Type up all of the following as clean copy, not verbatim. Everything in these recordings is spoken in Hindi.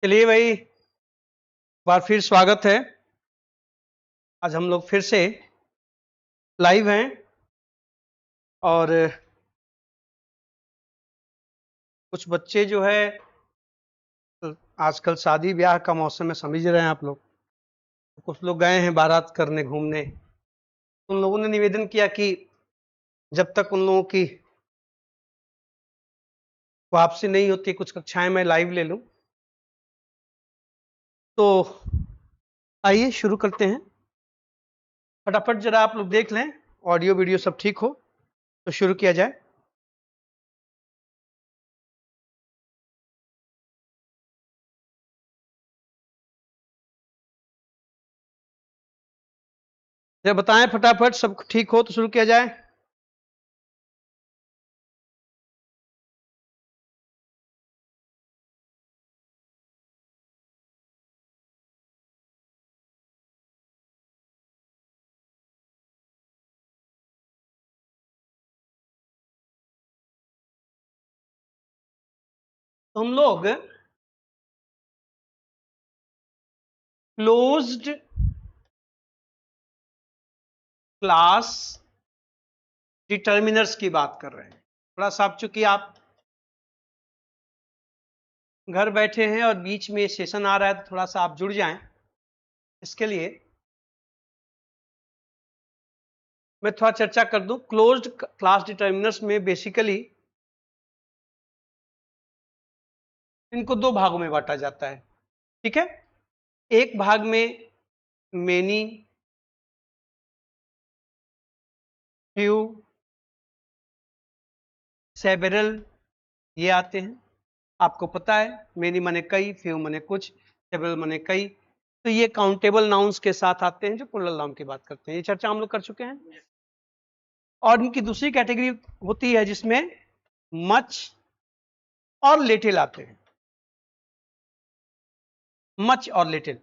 चलिए भाई, एक बार फिर स्वागत है। आज हम लोग फिर से लाइव हैं और कुछ बच्चे जो है आजकल शादी ब्याह का मौसम में समझ रहे हैं आप लोग। कुछ लोग गए हैं बारात करने घूमने। उन लोगों ने निवेदन किया कि जब तक उन लोगों की वापसी नहीं होती कुछ कक्षाएं मैं लाइव ले लूं। तो आइए शुरू करते हैं। फटाफट जरा आप लोग देख लें, ऑडियो वीडियो सब ठीक हो तो शुरू किया जाए। जरा बताएं फटाफट, सब ठीक हो तो शुरू किया जाए। तो हम लोग क्लोज्ड क्लास डिटर्मिनर्स की बात कर रहे हैं। थोड़ा सा आप चूंकि आप घर बैठे हैं और बीच में सेशन आ रहा है तो थोड़ा सा आप जुड़ जाएं। इसके लिए मैं थोड़ा चर्चा कर दूं। क्लोज्ड क्लास डिटर्मिनर्स में बेसिकली इनको दो भागों में बांटा जाता है। ठीक है, एक भाग में मेनी, फ्यू, सेवरल ये आते हैं। आपको पता है मेनी माने कई, फ्यू माने कुछ, सेवरल माने कई। तो ये काउंटेबल नाउन्स के साथ आते हैं जो प्लुरल नाउन की बात करते हैं। ये चर्चा हम लोग कर चुके हैं। और इनकी दूसरी कैटेगरी होती है जिसमें मच और लिटिल आते हैं। मच और लिटिल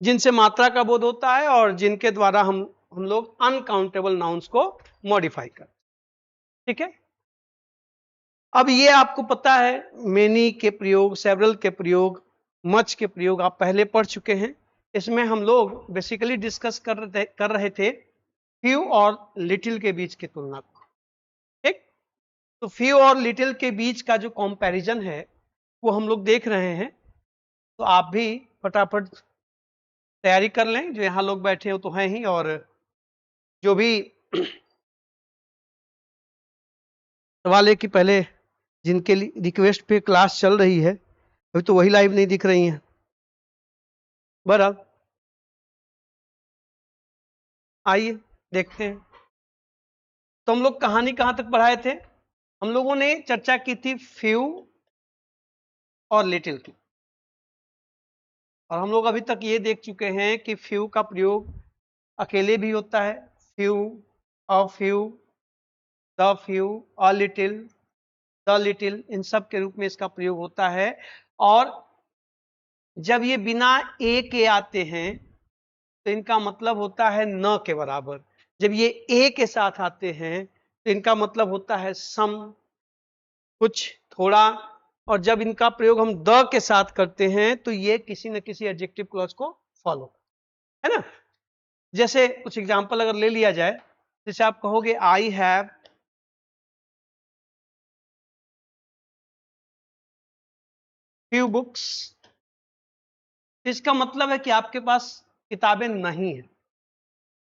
जिनसे मात्रा का बोध होता है और जिनके द्वारा हम लोग अनकाउंटेबल नाउन्स को मॉडिफाई करते हैं। ठीक है, अब ये आपको पता है मेनी के प्रयोग, सेवरल के प्रयोग, मच के प्रयोग आप पहले पढ़ चुके हैं। इसमें हम लोग बेसिकली डिस्कस कर रहे थे फ्यू और लिटिल के बीच की तुलना को। ठीक, तो फ्यू और लिटिल के बीच का जो कंपैरिजन है वो हम लोग देख रहे हैं। तो आप भी फटाफट तैयारी कर लें। जो यहाँ लोग बैठे हो तो हैं ही, और जो भी सवाल है कि पहले जिनके लिए रिक्वेस्ट पे क्लास चल रही है अभी तो वही लाइव नहीं दिख रही हैं। बहरहाल आइए देखते हैं। तो हम लोग कहानी कहां तक पढ़ाए थे? हम लोगों ने चर्चा की थी फ्यू और लिटिल की, और हम लोग अभी तक ये देख चुके हैं कि फ्यू का प्रयोग अकेले भी होता है। Few, a few, the few, a little, the little, इन सब के रूप में इसका प्रयोग होता है। और जब ये बिना ए के आते हैं तो इनका मतलब होता है न के बराबर। जब ये ए के साथ आते हैं तो इनका मतलब होता है सम, कुछ, थोड़ा। और जब इनका प्रयोग हम द के साथ करते हैं तो ये किसी न किसी एडजेक्टिव क्लॉज को फॉलो है ना। जैसे कुछ एग्जांपल अगर ले लिया जाए, जैसे आप कहोगे आई हैव फ्यू बुक्स, इसका मतलब है कि आपके पास किताबें नहीं है।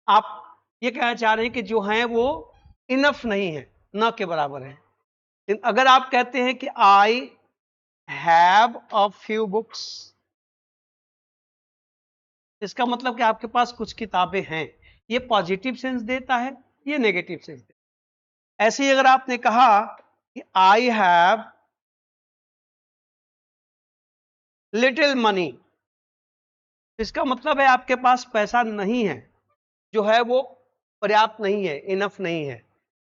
आप ये कहना चाह रहे हैं कि जो हैं वो इनफ नहीं है, न के बराबर है। अगर आप कहते हैं कि I have a few books, इसका मतलब कि आपके पास कुछ किताबें हैं। ये पॉजिटिव सेंस देता है, ये नेगेटिव सेंस देता है। ऐसे ही अगर आपने कहा कि आई हैव लिटिल मनी, इसका मतलब है आपके पास पैसा नहीं है, जो है वो पर्याप्त नहीं है, इनफ नहीं है।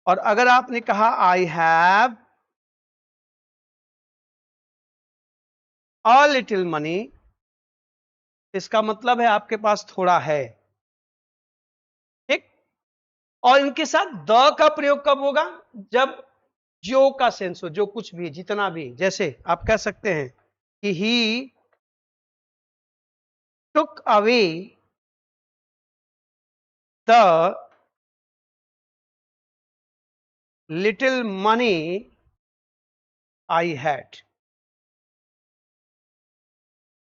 और अगर आपने कहा I have a little money, इसका मतलब है आपके पास थोड़ा है। ठीक, और इनके साथ द का प्रयोग कब होगा? जब जो का सेंस हो, जो कुछ भी, जितना भी। जैसे आप कह सकते हैं कि he took away the little money I had।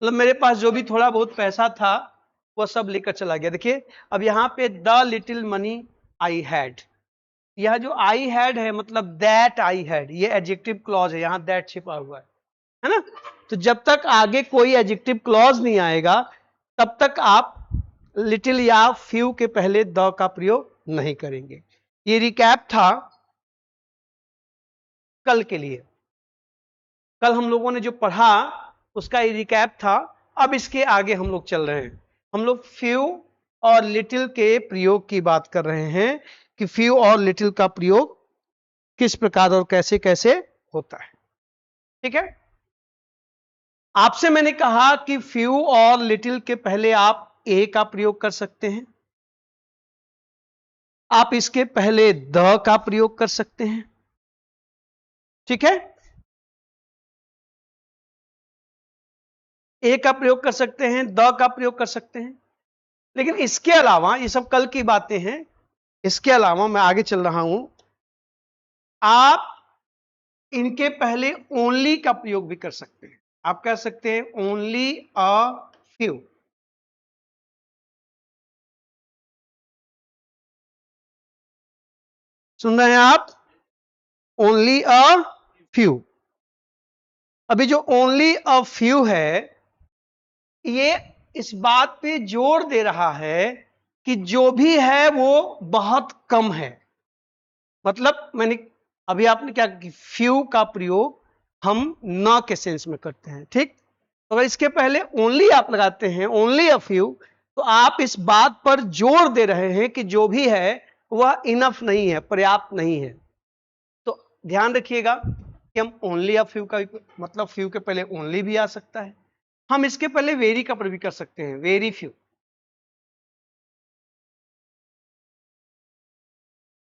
मतलब मेरे पास जो भी थोड़ा बहुत पैसा था वो सब लेकर चला गया। देखिए अब यहाँ पे the little money I had, यह जो आई हैड है मतलब दैट आई हैड, ये एडजेक्टिव क्लॉज है, यहाँ दैट छिपा हुआ है ना। तो जब तक आगे कोई एडजेक्टिव क्लॉज नहीं आएगा तब तक आप लिटिल या फ्यू के पहले द का प्रयोग नहीं करेंगे। ये रिकैप था कल के लिए, कल हम लोगों ने जो पढ़ा उसका ये रिकैप था। अब इसके आगे हम लोग चल रहे हैं, हम लोग फ्यू और लिटिल के प्रयोग की बात कर रहे हैं कि फ्यू और लिटिल का प्रयोग किस प्रकार और कैसे कैसे होता है। ठीक है, आपसे मैंने कहा कि फ्यू और लिटिल के पहले आप ए का प्रयोग कर सकते हैं, आप इसके पहले द का प्रयोग कर सकते हैं। ठीक है, ए का प्रयोग कर सकते हैं, द का प्रयोग कर सकते हैं, लेकिन इसके अलावा ये सब कल की बातें हैं, इसके अलावा मैं आगे चल रहा हूं, आप इनके पहले ओनली का प्रयोग भी कर सकते हैं। आप कह सकते हैं ओनली अ फ्यू। सुन रहे हैं आप, ओनली अ फ्यू। अभी जो ओनली अ फ्यू है ये इस बात पे जोर दे रहा है कि जो भी है वो बहुत कम है। मतलब मैंने अभी आपने क्या कि फ्यू का प्रयोग हम न के सेंस में करते हैं। ठीक, तो अगर इसके पहले ओनली आप लगाते हैं, ओनली अ फ्यू, तो आप इस बात पर जोर दे रहे हैं कि जो भी है वह इनफ नहीं है, पर्याप्त नहीं है। तो ध्यान रखिएगा कि हम ओनली अ फ्यू का मतलब फ्यू के पहले ओनली भी आ सकता है, हम इसके पहले वेरी का प्रयोग भी कर सकते हैं, very few,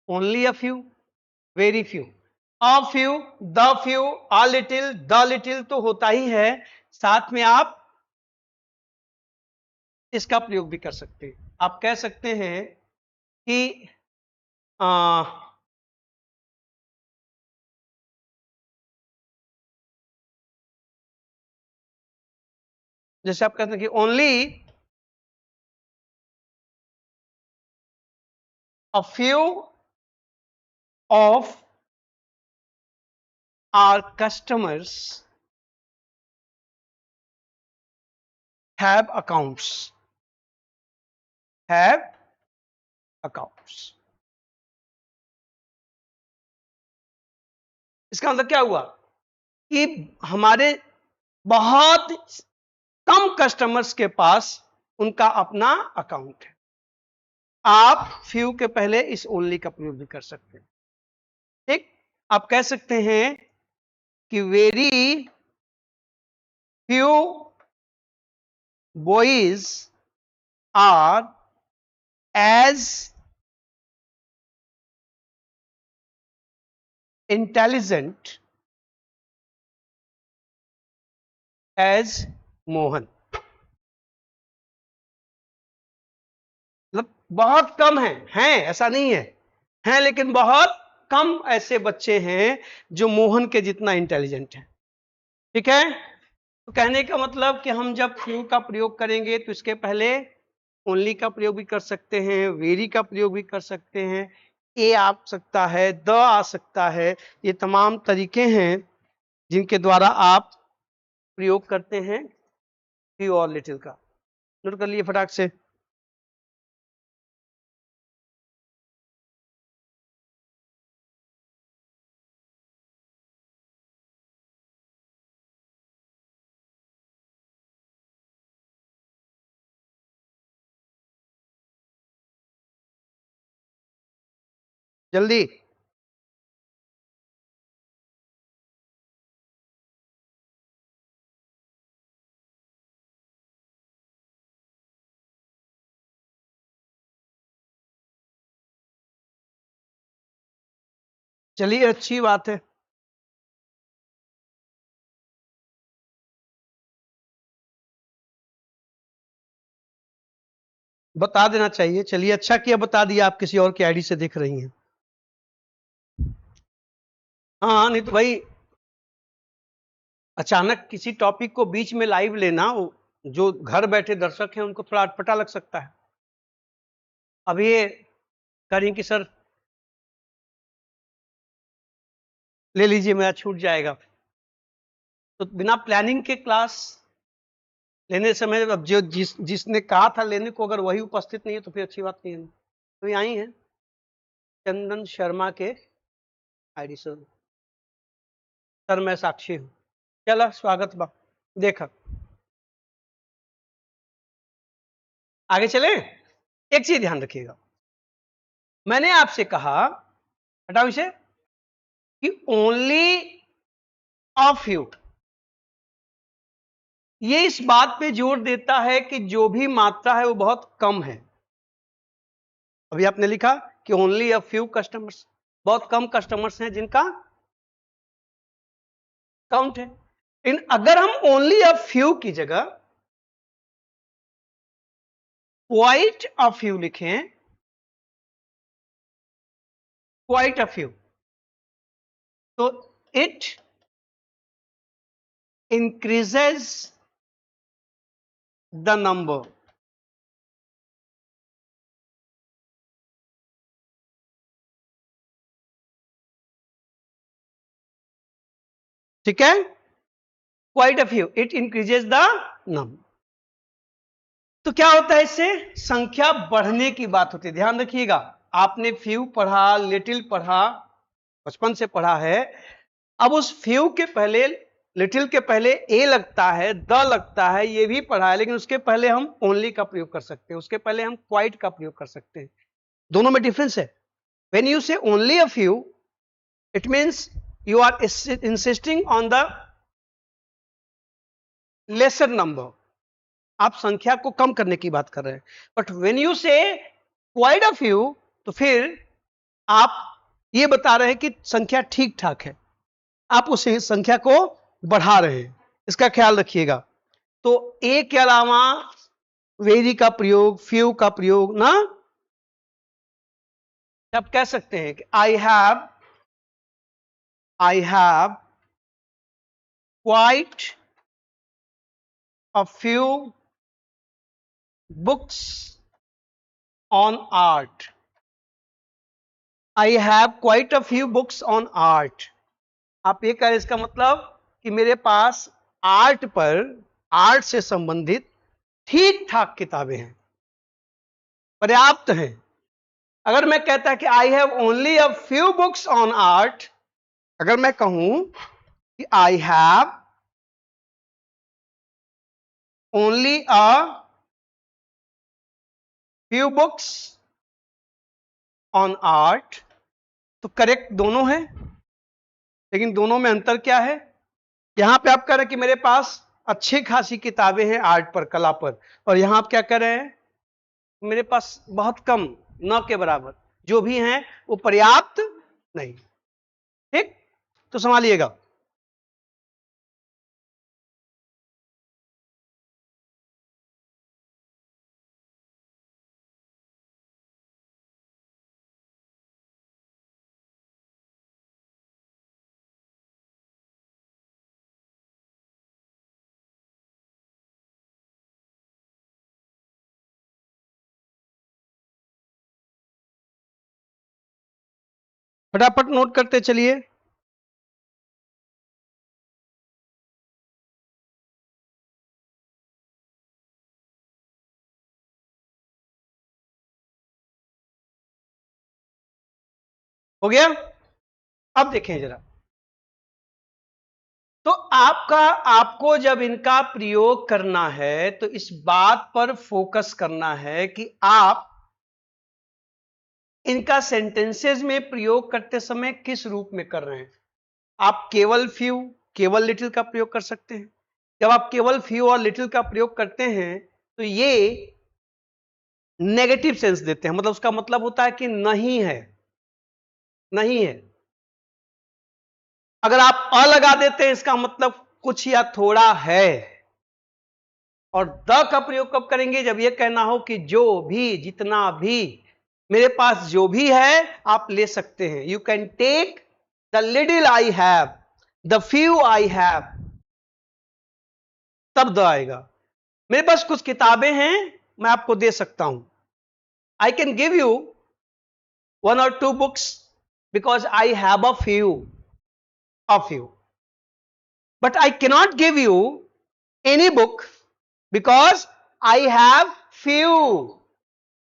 only a few, very few, a few, the few, a little, the little तो होता ही है, साथ में आप इसका प्रयोग भी कर सकते हैं। आप कह सकते हैं कि आ, जैसे आप कहते हैं कि only a few of our customers have accounts, have accounts. इसका मतलब क्या हुआ कि हमारे बहुत कम कस्टमर्स के पास उनका अपना अकाउंट है। आप फ्यू के पहले इस ओनली का प्रयोग भी कर सकते हैं। ठीक, आप कह सकते हैं कि very few boys are as intelligent as Mohan. मतलब बहुत कम हैं ऐसा नहीं है, हैं लेकिन बहुत कम ऐसे बच्चे हैं जो मोहन के जितना इंटेलिजेंट है। ठीक है, तो कहने का मतलब कि हम जब फ्यू का प्रयोग करेंगे तो इसके पहले ओनली का प्रयोग भी कर सकते हैं, वेरी का प्रयोग भी कर सकते हैं, ए आ सकता है, द आ सकता है। ये तमाम तरीके हैं जिनके द्वारा आप प्रयोग करते हैं फ्यू और लिटिल का। नोट कर लिए फटाक से। जल्दी। चलिए अच्छी बात है। बता देना चाहिए। चलिए, अच्छा किया बता दिया, आप किसी और की आईडी से देख रही हैं। हाँ, नहीं तो भाई अचानक किसी टॉपिक को बीच में लाइव लेना, जो घर बैठे दर्शक हैं उनको थोड़ा अटपटा लग सकता है। अब ये करें कि सर ले लीजिए, मेरा छूट जाएगा, तो बिना प्लानिंग के क्लास लेने समय अब जो जिसने कहा था लेने को, अगर वही उपस्थित नहीं है तो फिर अच्छी बात नहीं है। तो ये आई है चंदन शर्मा के आईडी से। सर मैं साक्षी हूँ। चला स्वागत बा, देखा आगे चले। एक चीज ध्यान रखिएगा, मैंने आपसे कहा, हटाओ इसे, कि ओनली अ फ्यू, ये इस बात पे जोर देता है कि जो भी मात्रा है वो बहुत कम है। अभी आपने लिखा कि ओनली अ फ्यू कस्टमर्स, बहुत कम कस्टमर्स हैं जिनका काउंट है। इन अगर हम ओनली अ फ्यू की जगह क्वाइट अ फ्यू लिखें, क्वाइट अ फ्यू, तो इट इंक्रीजेस द नंबर। ठीक है, quite a few, it increases the number. तो क्या होता है, इससे संख्या बढ़ने की बात होती है। ध्यान रखिएगा, आपने फ्यू पढ़ा, लिटिल पढ़ा, बचपन से पढ़ा है। अब उस फ्यू के पहले, लिटिल के पहले ए लगता है, द लगता है, ये भी पढ़ा है, लेकिन उसके पहले हम ओनली का प्रयोग कर सकते हैं, उसके पहले हम क्वाइट का प्रयोग कर सकते हैं। दोनों में डिफरेंस है। When you say only a few, it means you are insisting on the lesser number, आप संख्या को कम करने की बात कर रहे हैं। बट व्हेन यू से क्वाइट अ फ्यू, तो फिर आप ये बता रहे हैं कि संख्या ठीक ठाक है, आप उस संख्या को बढ़ा रहे हैं। इसका ख्याल रखिएगा। तो ए के अलावा वेरी का प्रयोग, फ्यू का प्रयोग ना, आप कह सकते हैं कि I have quite a few books on art. I have quite a few books on art. आप ये कह रहे, इसका मतलब कि मेरे पास आर्ट पर, आर्ट से संबंधित ठीक ठाक किताबें हैं, पर्याप्त हैं। अगर मैं कहता कि I have only a few books on art, अगर मैं कहूं कि I have only a few books on art, तो करेक्ट दोनों है, लेकिन दोनों में अंतर क्या है? यहां पे आप कह रहे हैं कि मेरे पास अच्छी खासी किताबें हैं आर्ट पर, कला पर, और यहां आप क्या कह रहे हैं, मेरे पास बहुत कम, न के बराबर, जो भी हैं वो पर्याप्त नहीं। ठीक, तो संभालिएगा। फटाफट नोट करते चलिए। हो गया? अब देखें जरा, तो आपको जब इनका प्रयोग करना है तो इस बात पर फोकस करना है कि आप इनका सेंटेंसेस में प्रयोग करते समय किस रूप में कर रहे हैं। आप केवल फ्यू, केवल लिटिल का प्रयोग कर सकते हैं। जब आप केवल फ्यू और लिटिल का प्रयोग करते हैं तो ये नेगेटिव सेंस देते हैं, मतलब उसका मतलब होता है कि नहीं है, नहीं है। अगर आप अ लगा देते हैं, इसका मतलब कुछ या थोड़ा है। और द का प्रयोग कब करेंगे? जब यह कहना हो कि जो भी, जितना भी, मेरे पास जो भी है आप ले सकते हैं। You can take the little I have, the few I have, तब द आएगा। मेरे पास कुछ किताबें हैं, मैं आपको दे सकता हूं। I can give you 1 or 2 books because I have a few. But I cannot give you any book because I have few.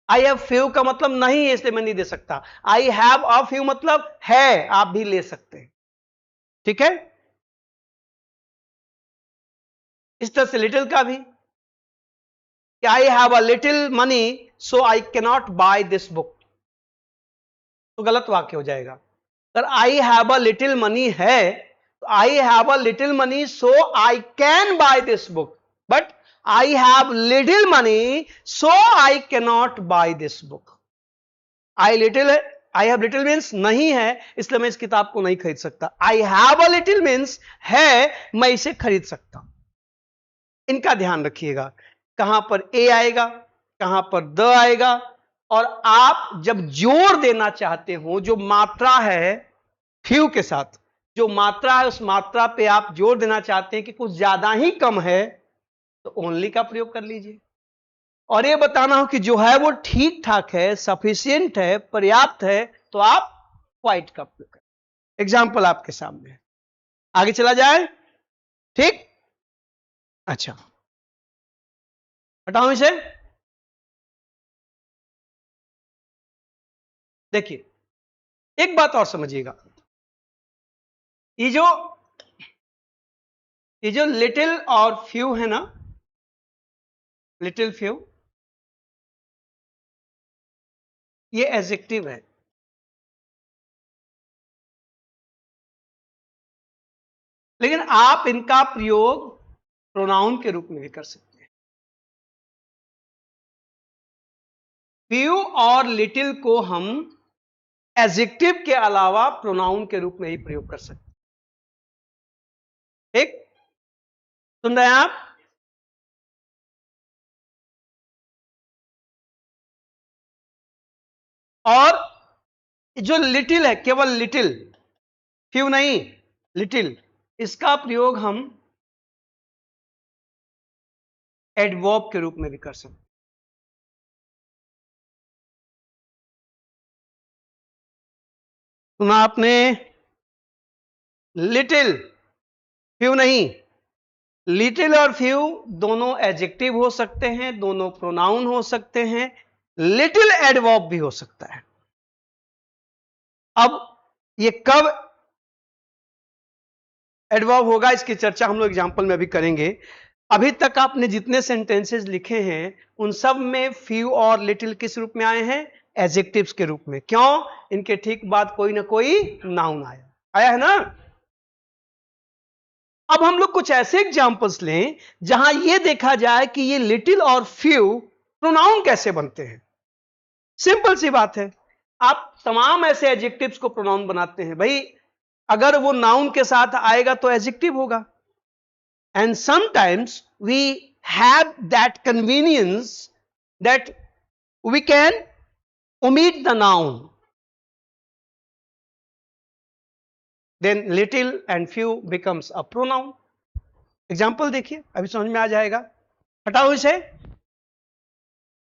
I have few का मतलब नहीं है, इसलिए मैं नहीं दे सकता। I have a few मतलब है, आप भी ले सकते हैं। ठीक है? इस तरह से लिटिल का भी, कि I have a little money so I cannot buy this book, तो गलत वाक्य हो जाएगा। अगर I have a little money है, तो I have a little money so I can buy this book, but I have little money so I cannot buy this book. I have little means नहीं है, इसलिए मैं इस किताब को नहीं खरीद सकता। I have a little means है, मैं इसे खरीद सकता हूं। इनका ध्यान रखिएगा, कहां पर ए आएगा, कहां पर द आएगा, और आप जब जोर देना चाहते हो, जो मात्रा है फ्यू के साथ, जो मात्रा है उस मात्रा पे आप जोर देना चाहते हैं कि कुछ ज्यादा ही कम है, तो ओनली का प्रयोग कर लीजिए। और ये बताना हो कि जो है वो ठीक ठाक है, सफिशियंट है, पर्याप्त है, तो आप क्वाइट का प्रयोग करें। एग्जाम्पल आपके सामने है, आगे चला जाए। ठीक, अच्छा, हटाओ इसे। देखिए, एक बात और समझिएगा, ये जो लिटिल और फ्यू है ना, लिटिल फ्यू, ये एडजेक्टिव है। लेकिन आप इनका प्रयोग प्रोनाउन के रूप में भी कर सकते हैं। फ्यू और लिटिल को हम एडजेक्टिव के अलावा प्रोनाउन के रूप में ही प्रयोग कर सकते हैं। ठीक, सुन रहे हैं आप? और जो लिटिल है, केवल लिटिल, फ्यू नहीं, लिटिल, इसका प्रयोग हम एडवर्ब के रूप में भी कर सकते हैं। सुना आपने? लिटिल, फ्यू नहीं। लिटिल और फ्यू दोनों एडजेक्टिव हो सकते हैं, दोनों प्रोनाउन हो सकते हैं, लिटिल एडवर्ब भी हो सकता है। अब ये कब एडवर्ब होगा, इसकी चर्चा हम लोग एग्जांपल में अभी करेंगे। अभी तक आपने जितने सेंटेंसेस लिखे हैं उन सब में फ्यू और लिटिल किस रूप में आए हैं? एडजेक्टिव्स के रूप में। क्यों? इनके ठीक बाद कोई ना कोई नाउन आया है ना। अब हम लोग कुछ ऐसे एग्जांपल्स लें जहां यह देखा जाए कि ये लिटिल और फ्यू प्रोनाउन कैसे बनते हैं। सिंपल सी बात है, आप तमाम ऐसे एडजेक्टिव्स को प्रोनाउन बनाते हैं। भाई, अगर वो नाउन के साथ आएगा तो एडजेक्टिव होगा। And sometimes we have that convenience that we can omit the noun. Then little and few becomes a pronoun. Example देखिए, अभी समझ में आ जाएगा। हटाओ इसे।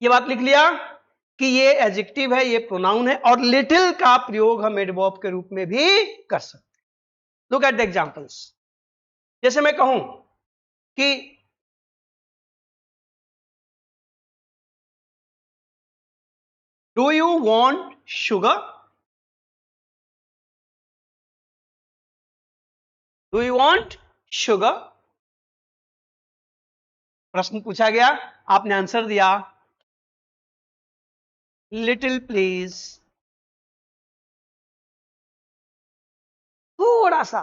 ये बात लिख लिया कि ये एडजेक्टिव है, ये प्रोनाउन है, और लिटिल का प्रयोग हम एडवर्ब के रूप में भी कर सकते हैं। Look at the examples. जैसे मैं कहूं कि do you want sugar? Do you want sugar? प्रश्न पूछा गया, आपने आंसर दिया लिटिल प्लीज। थोड़ा सा,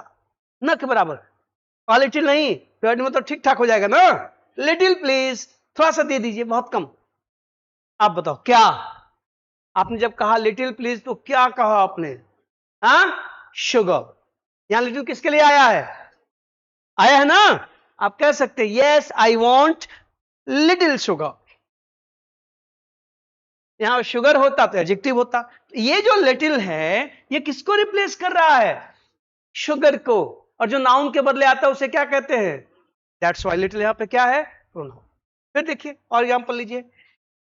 न के बराबर, और लिटिल नहीं, प्योरिटी में तो ठीक ठाक हो जाएगा ना। लिटिल प्लीज, थोड़ा सा दे दीजिए, बहुत कम। आप बताओ क्या? आपने जब कहा लिटिल प्लीज तो क्या कहा आपने? हाँ, शुगर। यहां लिटिल किसके लिए आया है? आया है ना। आप कह सकते हैं yes I want little sugar, यहां शुगर होता तो एडजेक्टिव होता। ये जो लिटिल है ये किसको रिप्लेस कर रहा है? शुगर को, और जो नाउन के बदले आता है उसे क्या कहते हैं? दैट्स व्हाई लिटिल यहां पे क्या है? प्रोनाउन। फिर देखिए और एग्जांपल लीजिए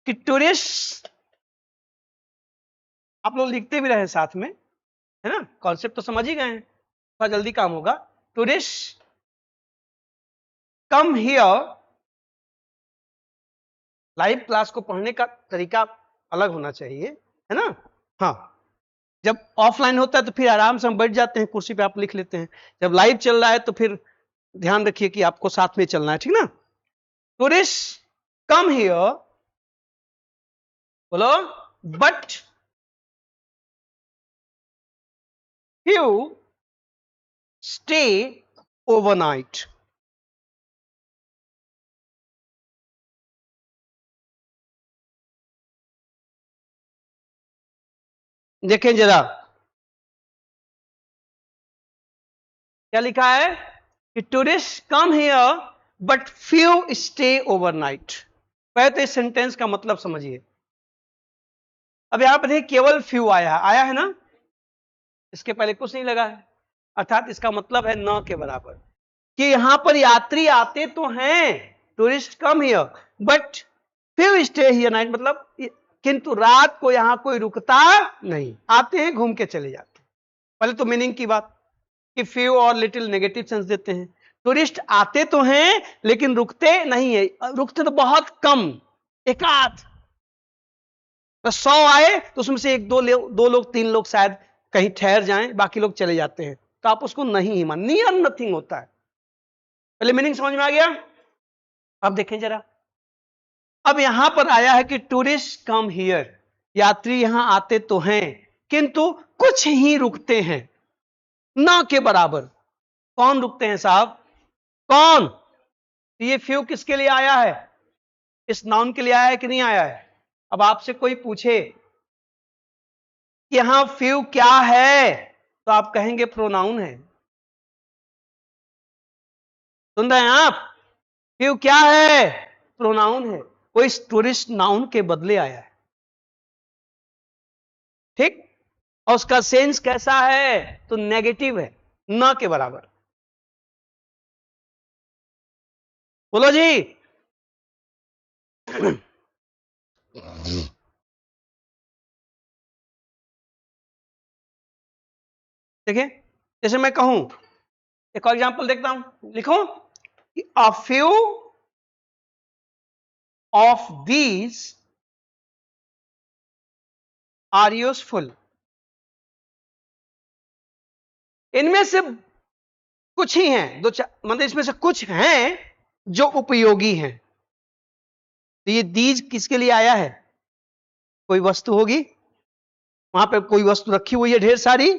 कि टूरिस्ट, आप लोग लिखते भी रहे साथ में, है ना, कॉन्सेप्ट तो समझ ही गए हैं, थोड़ा जल्दी काम होगा। Tourist come here, live class को पढ़ने का तरीका अलग होना चाहिए, है ना। हाँ, जब ऑफलाइन होता है तो फिर आराम से हम बैठ जाते हैं कुर्सी पे, आप लिख लेते हैं। जब लाइव चल रहा है तो फिर ध्यान रखिए कि आपको साथ में चलना है, ठीक ना। टूरिस्ट कम हियर, बोलो, बट फ्यू स्टे ओवरनाइट। देखें जरा क्या लिखा है कि tourist come here but few stay overnight. पहले तो इस सेंटेंस का मतलब समझिए। अब यहां पर केवल फ्यू आया है ना, इसके पहले कुछ नहीं लगा है, अर्थात इसका मतलब है न के बराबर, कि यहां पर यात्री आते तो हैं, tourist come here but few stay here night, मतलब किंतु रात को यहां कोई रुकता नहीं, आते हैं घूम के चले जाते हैं। पहले तो मीनिंग की बात कि फ्यू और लिटिल नेगेटिव सेंस देते हैं। टूरिस्ट आते तो हैं लेकिन रुकते नहीं है, रुकते तो बहुत कम, एकाध 100 आए तो उसमें से एक दो लोग 3 लोग शायद कहीं ठहर जाएं, बाकी लोग चले जाते हैं, तो आप उसको नहीं ही मान, नियर नथिंग होता है। पहले मीनिंग समझ में आ गया। अब देखें जरा, अब यहां पर आया है कि टूरिस्ट कम हियर, यात्री यहां आते तो हैं किंतु कुछ ही रुकते हैं, ना के बराबर। कौन रुकते हैं साहब? कौन? ये फ्यू किसके लिए आया है? इस नाउन के लिए आया है कि नहीं आया है? अब आपसे कोई पूछे कि यहां फ्यू क्या है, तो आप कहेंगे प्रोनाउन है। सुन रहे हैं आप? फ्यू क्या है? प्रोनाउन है। वो इस टूरिस्ट नाउन के बदले आया है, ठीक। और उसका सेंस कैसा है? तो नेगेटिव है, न के बराबर। बोलो जी। देखिए, जैसे मैं कहूं, एक और एग्जांपल देखता हूं, लिखो कि a few of these are useful, इनमें से कुछ ही हैं, दो चार, मतलब इसमें से कुछ हैं जो उपयोगी हैं। तो ये दीज किसके लिए आया है? कोई वस्तु होगी, वहां पे कोई वस्तु रखी हुई है ढेर सारी,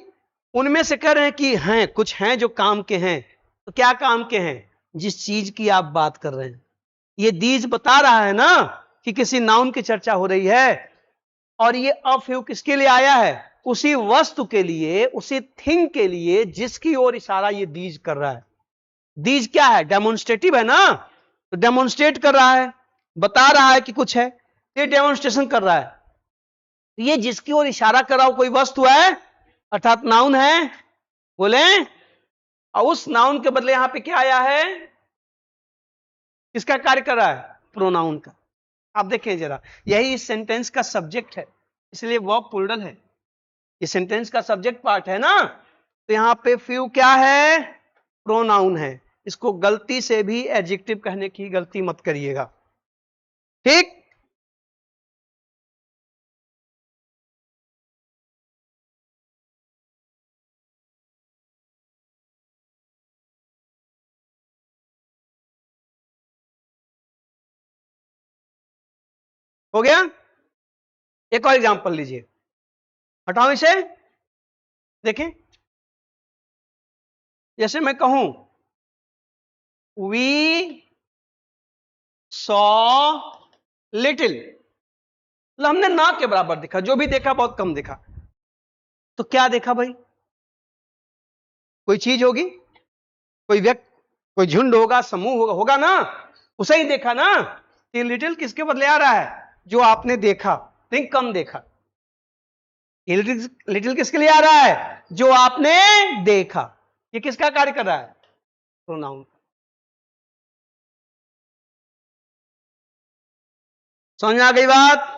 उनमें से कह रहे हैं कि हैं, कुछ हैं जो काम के हैं। तो क्या काम के हैं? जिस चीज की आप बात कर रहे हैं। ये दीज बता रहा है ना कि किसी नाउन की चर्चा हो रही है, और ये अफ्यू किसके लिए आया है? उसी वस्तु के लिए, उसी थिंग के लिए जिसकी ओर इशारा ये दीज कर रहा है। दीज क्या है? डेमोन्स्ट्रेटिव है ना, तो डेमोन्स्ट्रेट कर रहा है, बता रहा है कि कुछ है, ये डेमोन्स्ट्रेशन कर रहा है। ये जिसकी ओर इशारा कर रहा हो कोई वस्तु है, अर्थात नाउन है, बोले। और उस नाउन के बदले यहां पे क्या आया है? किसका कार्य कर रहा है? प्रोनाउन का। आप देखें जरा, यही इस सेंटेंस का सब्जेक्ट है, इसलिए वर्ब प्लूरल है। ये सेंटेंस का सब्जेक्ट पार्ट है ना, तो यहां पे फ्यू क्या है? प्रोनाउन है। इसको गलती से भी एडजेक्टिव कहने की गलती मत करिएगा, ठीक। हो गया। एक और एग्जांपल लीजिए, हटाओ इसे। देखें, जैसे मैं कहूं वी सॉ लिटिल, मतलब हमने ना के बराबर देखा, जो भी देखा बहुत कम देखा। तो क्या देखा भाई? कोई चीज होगी, कोई व्यक्ति, कोई झुंड होगा, समूह होगा ना, उसे ही देखा ना। ये लिटिल किसके बदले आ रहा है? जो आपने देखा, नहीं कम देखा। ये लिटिल किसके लिए आ रहा है? जो आपने देखा। ये किसका कार्य कर रहा है? प्रोनाउन। समझ में आ गई बात?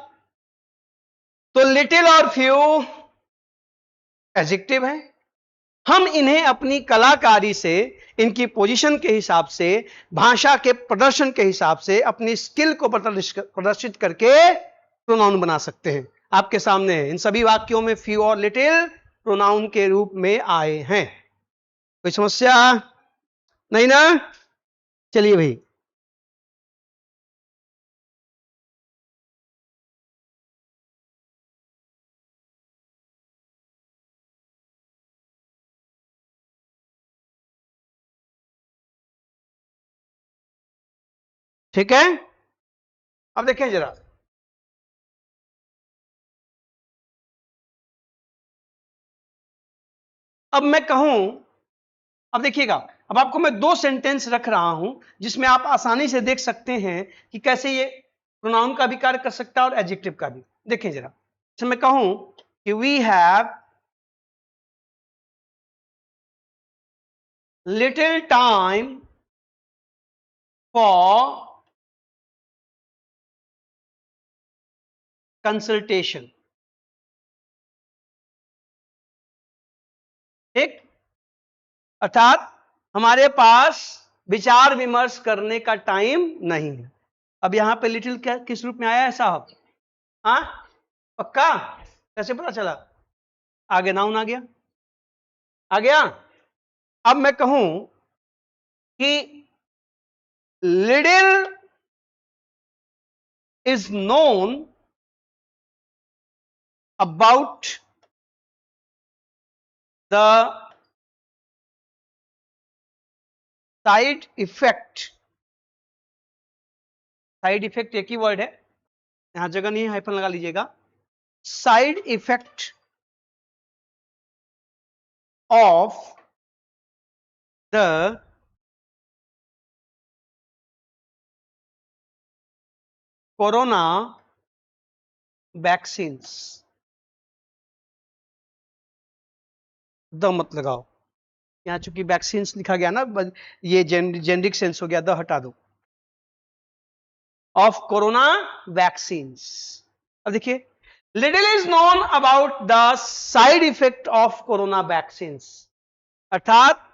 तो लिटिल और फ्यू एडजेक्टिव है। हम इन्हें अपनी कलाकारी से, इनकी पोजीशन के हिसाब से, भाषा के प्रदर्शन के हिसाब से, अपनी स्किल को प्रदर्शित करके प्रोनाउन बना सकते हैं। आपके सामने है, इन सभी वाक्यों में फ्यू और लिटिल प्रोनाउन के रूप में आए हैं। कोई समस्या नहीं ना? चलिए भाई, ठीक है। अब देखें जरा, अब मैं कहूं, अब देखिएगा, अब आपको मैं दो सेंटेंस रख रहा हूं जिसमें आप आसानी से देख सकते हैं कि कैसे ये प्रोनाउन का भी कार्य कर सकता है और एडजेक्टिव का भी। देखें जरा, जैसे मैं कहूं कि we have little time for consultation, ठीक, अर्थात हमारे पास विचार विमर्श करने का टाइम नहीं है। अब यहां पे लिटिल क्या किस रूप में आया है साहब? हाँ, पक्का? कैसे पता चला? आगे नाउन आ गया, आ गया। अब मैं कहूं कि little is known about the side effect, side effect एक ही वर्ड है, यहां जगह नहीं है, हाइफन लगा लीजिएगा। Side effect of the corona vaccines. The मत लगाओ, यहां चूंकि वैक्सीन्स लिखा गया ना, ये जेनरिक सेंस हो गया, द हटा दो। Of corona vaccines. अब देखिए, little is known about the side effect of corona vaccines, अर्थात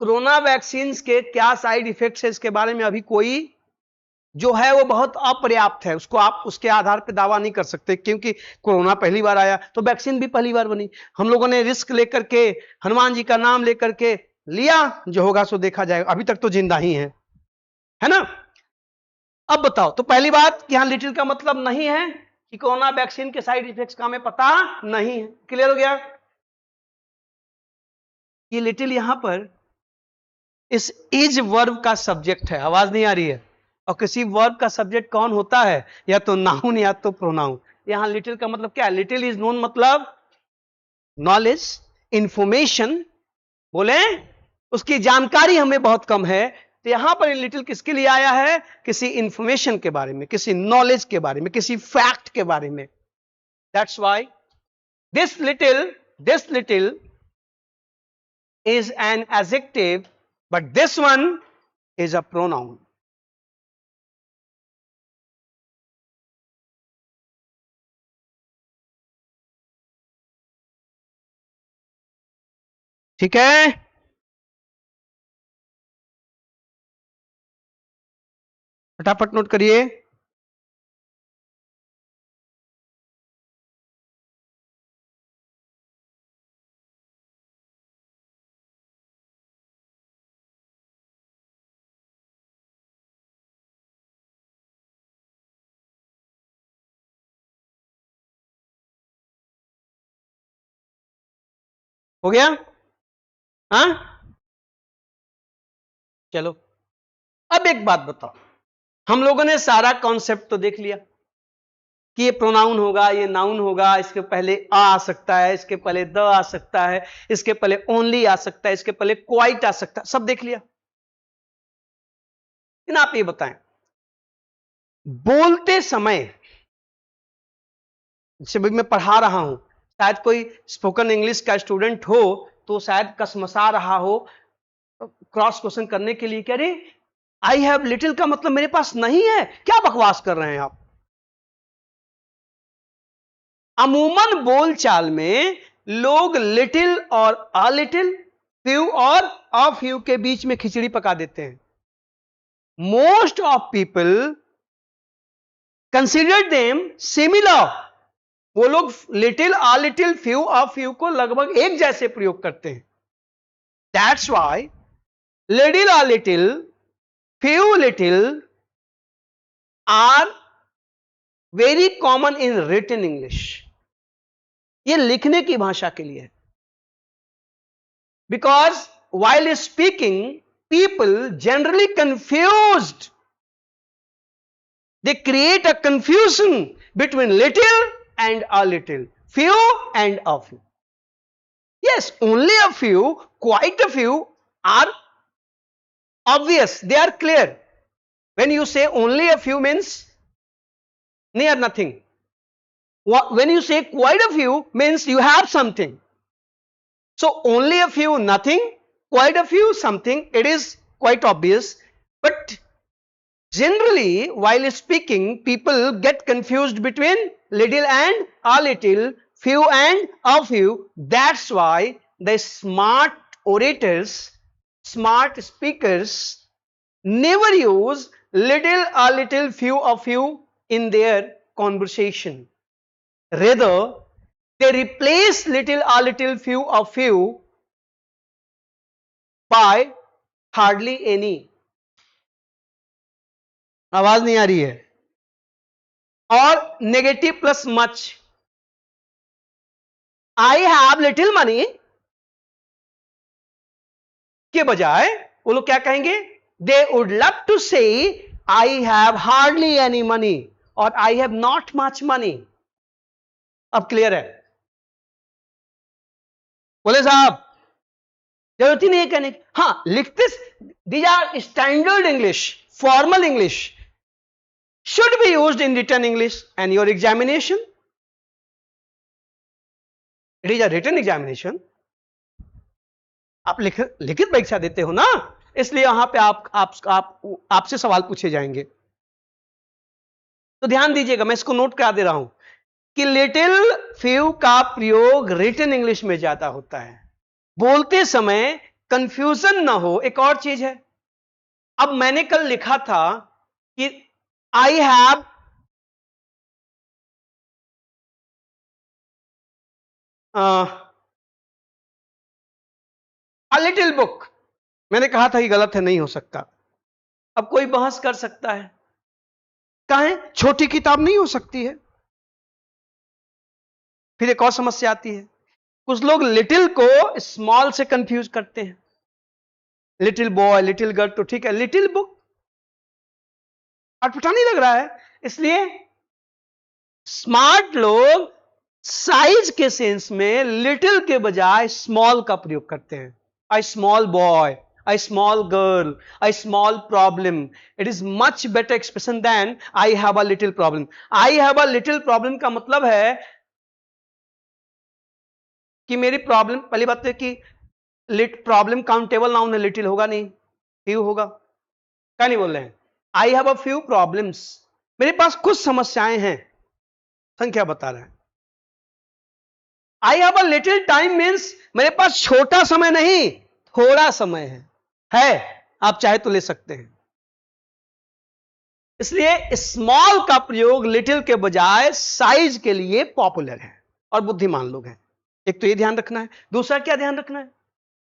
कोरोना वैक्सीन्स के क्या साइड इफेक्ट्स है इसके बारे में अभी कोई जो है वो बहुत अपर्याप्त है, उसको आप उसके आधार पर दावा नहीं कर सकते, क्योंकि कोरोना पहली बार आया तो वैक्सीन भी पहली बार बनी। हम लोगों ने रिस्क लेकर के, हनुमान जी का नाम लेकर के लिया, जो होगा सो देखा जाएगा, अभी तक तो जिंदा ही है ना? अब बताओ, तो पहली बात कि यहां लिटिल का मतलब नहीं है कि कोरोना वैक्सीन के साइड इफेक्ट्स का हमें पता नहीं है। क्लियर हो गया? ये लिटिल यहां पर इस इज वर्ब का सब्जेक्ट है, आवाज नहीं आ रही है, और किसी वर्ब का सब्जेक्ट कौन होता है? या तो नाउन या तो प्रोनाउन। यहां लिटिल का मतलब क्या है? लिटिल इज नोन मतलब नॉलेज, इंफॉर्मेशन, बोले उसकी जानकारी हमें बहुत कम है। तो यहां पर लिटिल किसके लिए आया है? किसी इंफॉर्मेशन के बारे में, किसी नॉलेज के बारे में, किसी फैक्ट के बारे में। That's why this little is an adjective, but this one is a pronoun. ठीक है, फटाफट नोट करिए। हो गया? हाँ, चलो अब एक बात बताओ, हम लोगों ने सारा कॉन्सेप्ट तो देख लिया कि ये प्रोनाउन होगा, ये नाउन होगा, इसके पहले आ सकता है, इसके पहले द आ सकता है, इसके पहले ओनली आ सकता है, इसके पहले क्वाइट आ सकता है, सब देख लिया। लेकिन आप ये बताएं, बोलते समय, जैसे भी मैं पढ़ा रहा हूं, शायद कोई स्पोकन इंग्लिश का स्टूडेंट हो तो शायद कसमसा रहा हो क्रॉस क्वेश्चन करने के लिए, कह रहे आई हैव लिटिल का मतलब मेरे पास नहीं है, क्या बकवास कर रहे हैं आप। अमूमन बोलचाल में लोग लिटिल और अ लिटिल, फ्यू और अ फ्यू के बीच में खिचड़ी पका देते हैं। Most of people consider them similar. वो लोग little a little, few a few को लगभग एक जैसे प्रयोग करते हैं। That's why little a little, few little are very common in written English. ये लिखने की भाषा के लिए है। Because while speaking people generally confused, they create a confusion between little and a little, few and a few. Yes, only a few, quite a few are obvious, they are clear. When you say only a few means near nothing. When you say quite a few means you have something. So only a few nothing, quite a few something, it is quite obvious. But generally, while speaking, people get confused between little and a little, few and a few. That's why the smart orators, smart speakers never use little, a little, few, a few in their conversation. Rather, they replace little, a little, few, a few by hardly any. आवाज नहीं आ रही है। और negative plus much. I have little money के बजाय वो लोग क्या कहेंगे, they would love to say I have hardly any money और I have not much money. अब क्लियर है? बोले साहब जरूरत ही नहीं है कहने की। हाँ, लिखते these are standard English, formal English should be used in written English and your examination. It is a written examination. आप लिखित परीक्षा देते हो ना, इसलिए यहां पे आपसे सवाल पूछे जाएंगे। तो ध्यान दीजिएगा, मैं इसको नोट करा दे रहा हूं कि लिटिल फ्यू का प्रयोग रिटन इंग्लिश में ज्यादा होता है। बोलते समय कंफ्यूजन ना हो, एक और चीज है। अब मैंने कल लिखा था कि I have a little book. मैंने कहा था कि गलत है, नहीं हो सकता। अब कोई बहस कर सकता है, कहें छोटी किताब नहीं हो सकती है। फिर एक और समस्या आती है, कुछ लोग लिटिल को स्मॉल से कंफ्यूज करते हैं। लिटिल बॉय, लिटिल गर्ल तो ठीक है, लिटिल बुक अटपटा नहीं लग रहा है। इसलिए स्मार्ट लोग साइज के सेंस में लिटिल के बजाय स्मॉल का प्रयोग करते हैं। A small boy, a small girl, a small problem. It is much better expression than I have a little problem. I have a little problem का मतलब है कि मेरी प्रॉब्लम, पहली बात है कि प्रॉब्लम काउंटेबल नाउन है, लिटिल होगा नहीं, फ्यू होगा। क्या नहीं बोल रहे हैं? I have a few problems, मेरे पास कुछ समस्याएं हैं, संख्या बता रहे हैं। I have a little time means मेरे पास छोटा समय नहीं, थोड़ा समय है, आप चाहे तो ले सकते हैं। इसलिए स्मॉल का प्रयोग लिटिल के बजाय साइज के लिए पॉपुलर है और बुद्धिमान लोग हैं। एक तो ये ध्यान रखना है। दूसरा क्या ध्यान रखना है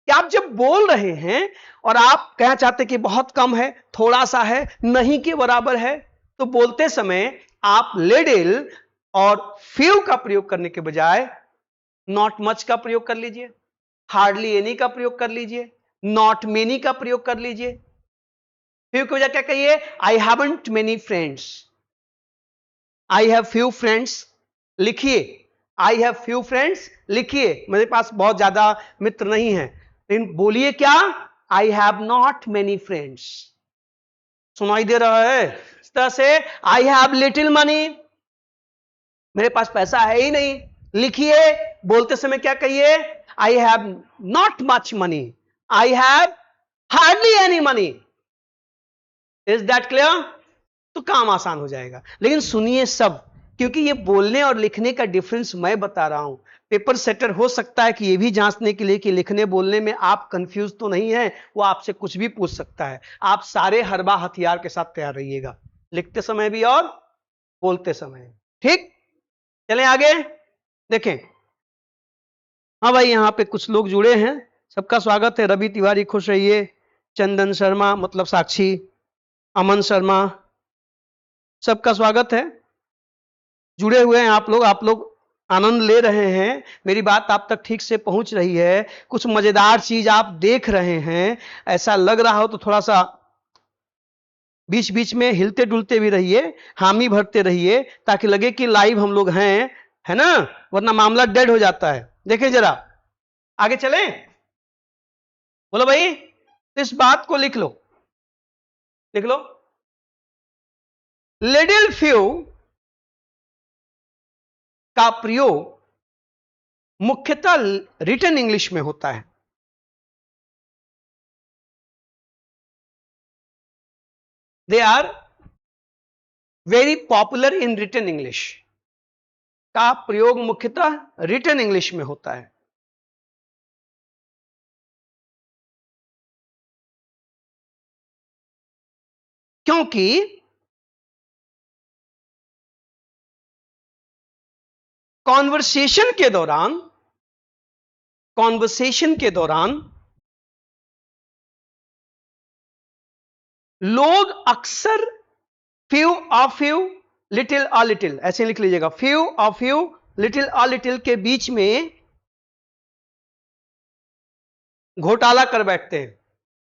कि आप जब बोल रहे हैं और आप कहना चाहते कि बहुत कम है, थोड़ा सा है, नहीं के बराबर है, तो बोलते समय आप लिटिल और फ्यू का प्रयोग करने के बजाय नॉट मच का प्रयोग कर लीजिए, हार्डली एनी का प्रयोग कर लीजिए, नॉट मेनी का प्रयोग कर लीजिए। फ्यू की वजह क्या कहिए? I haven't many friends, I have few friends लिखिए, आई हैव फ्यू फ्रेंड्स लिखिए, मेरे पास बहुत ज्यादा मित्र नहीं है। लेकिन बोलिए क्या? आई हैव नॉट मेनी फ्रेंड्स। सुनाई दे रहा है? तरह से आई हैव लिटिल मनी, मेरे पास पैसा है ही नहीं। लिखिए, बोलते समय क्या कहिए, आई have not much money, I have hardly any money. Is that clear? तो काम आसान हो जाएगा। लेकिन सुनिए सब, क्योंकि ये बोलने और लिखने का डिफरेंस मैं बता रहा हूं। पेपर सेटर हो सकता है कि ये भी जांचने के लिए कि लिखने बोलने में आप कंफ्यूज तो नहीं है, वो आपसे कुछ भी पूछ सकता है। आप सारे हरबा हथियार के साथ तैयार रहिएगा, लिखते समय भी और बोलते समय। ठीक, चलें आगे देखें। हाँ भाई, यहां पे कुछ लोग जुड़े हैं, सबका स्वागत है। रवि तिवारी खुश रहिए, चंदन शर्मा मतलब साक्षी, अमन शर्मा, सबका स्वागत है। जुड़े हुए हैं आप लोग आनंद ले रहे हैं, मेरी बात आप तक ठीक से पहुंच रही है, कुछ मजेदार चीज आप देख रहे हैं। ऐसा लग रहा हो तो थोड़ा सा बीच बीच में हिलते डुलते भी रहिए, हामी भरते रहिए, ताकि लगे कि लाइव हम लोग हैं, है ना, वरना मामला डेड हो जाता है। देखें जरा आगे चलें, बोलो भाई, इस बात को लिख लो, लिख लो। लिटिल फ्यू का प्रयोग मुख्यतः रिटन इंग्लिश में होता है। They are very popular in written English, का प्रयोग मुख्यतः रिटन इंग्लिश में होता है। क्योंकि कॉन्वर्सेशन के दौरान लोग अक्सर फ्यू और फ्यू, लिटिल और लिटिल, ऐसे लिख लीजिएगा, फ्यू और फ्यू, लिटिल और लिटिल के बीच में घोटाला कर बैठते हैं।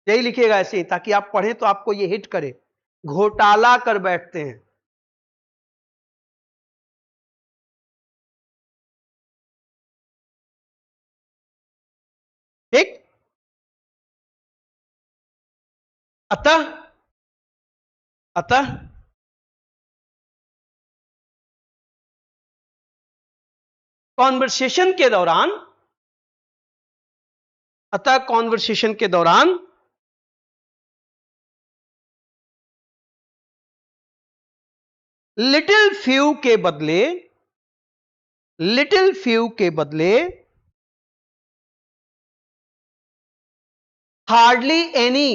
यही लिखिएगा ऐसे ही, ताकि आप पढ़ें तो आपको ये हिट करे, घोटाला कर बैठते हैं। ठीक, अतः कॉन्वर्सेशन के दौरान, लिटिल फ्यू के बदले हार्डली एनी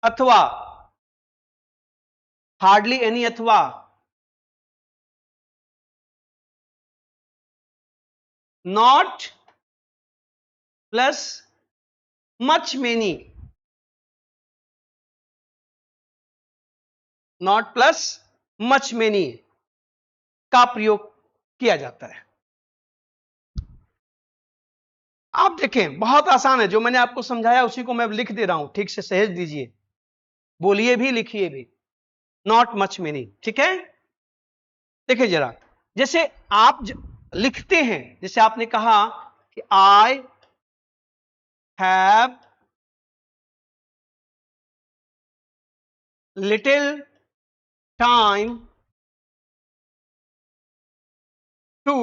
अथवा नॉट प्लस मच मेनी, का प्रयोग किया जाता है। आप देखें, बहुत आसान है, जो मैंने आपको समझाया उसी को मैं लिख दे रहा हूं, ठीक से सहेज दीजिए, बोलिए भी लिखिए भी। नॉट मच मेनी, ठीक है। देखिए जरा, जैसे आप लिखते हैं, जैसे आपने कहा कि I have little time to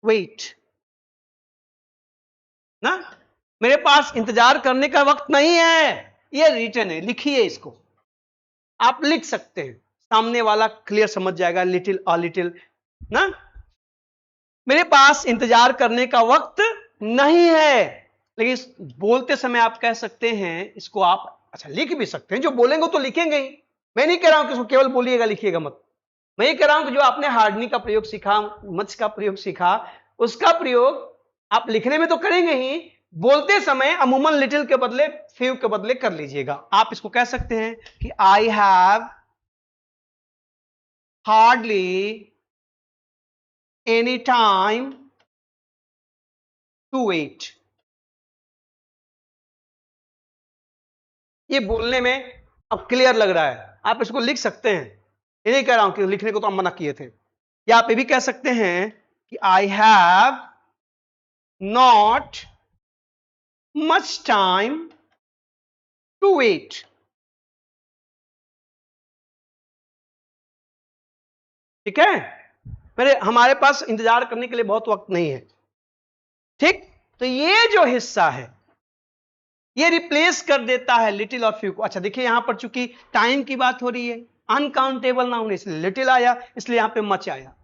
wait ना, मेरे पास इंतजार करने का वक्त नहीं है, ये रिटन है, लिखिए इसको, आप लिख सकते हैं, सामने वाला क्लियर समझ जाएगा। लिटिल और लिटिल ना, मेरे पास इंतजार करने का वक्त नहीं है, लेकिन बोलते समय आप कह सकते हैं इसको, आप अच्छा लिख भी सकते हैं, जो बोलेंगे तो लिखेंगे ही। मैं नहीं कह रहा हूं कि इसको केवल बोलिएगा लिखिएगा मत, मैं ये कह रहा हूं कि जो आपने हार्डनी का प्रयोग सीखा, मच का प्रयोग सीखा, उसका प्रयोग आप लिखने में तो करेंगे ही, बोलते समय अमूमन लिटिल के बदले फ्यू के बदले कर लीजिएगा। आप इसको कह सकते हैं कि I have hardly any time to wait. ये बोलने में अब क्लियर लग रहा है, आप इसको लिख सकते हैं, ये नहीं कह रहा हूं कि लिखने को तो हम मना किए थे, या आप ये भी कह सकते हैं कि I have not much time to wait. ठीक है, मेरे हमारे पास इंतजार करने के लिए बहुत वक्त नहीं है। ठीक, तो ये जो हिस्सा है ये रिप्लेस कर देता है लिटिल और फ्यू को। अच्छा देखिए, यहां पर चूंकि टाइम की बात हो रही है, अनकाउंटेबल नाउन, इसलिए लिटिल आया, इसलिए यहां पे मच आया।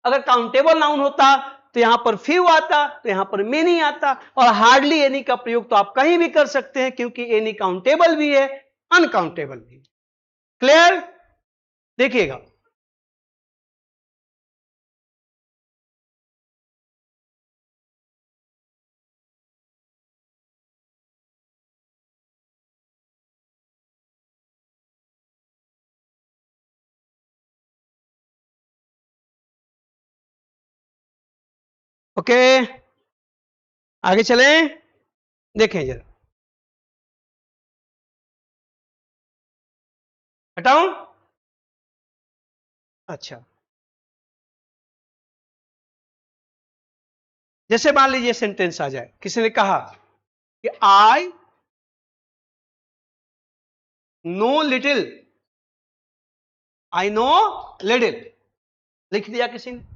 अगर काउंटेबल नाउन होता तो यहां पर फ्यू आता, तो यहां पर मेनी आता, और हार्डली एनी का प्रयोग तो आप कहीं भी कर सकते हैं, क्योंकि एनी काउंटेबल भी है, अनकाउंटेबल भी। क्लियर? देखिएगा, ओके आगे चलें, देखें जरा, हटाऊं? अच्छा, जैसे मान लीजिए सेंटेंस आ जाए, किसी ने कहा कि I know little, I know little, लिख दिया किसी ने।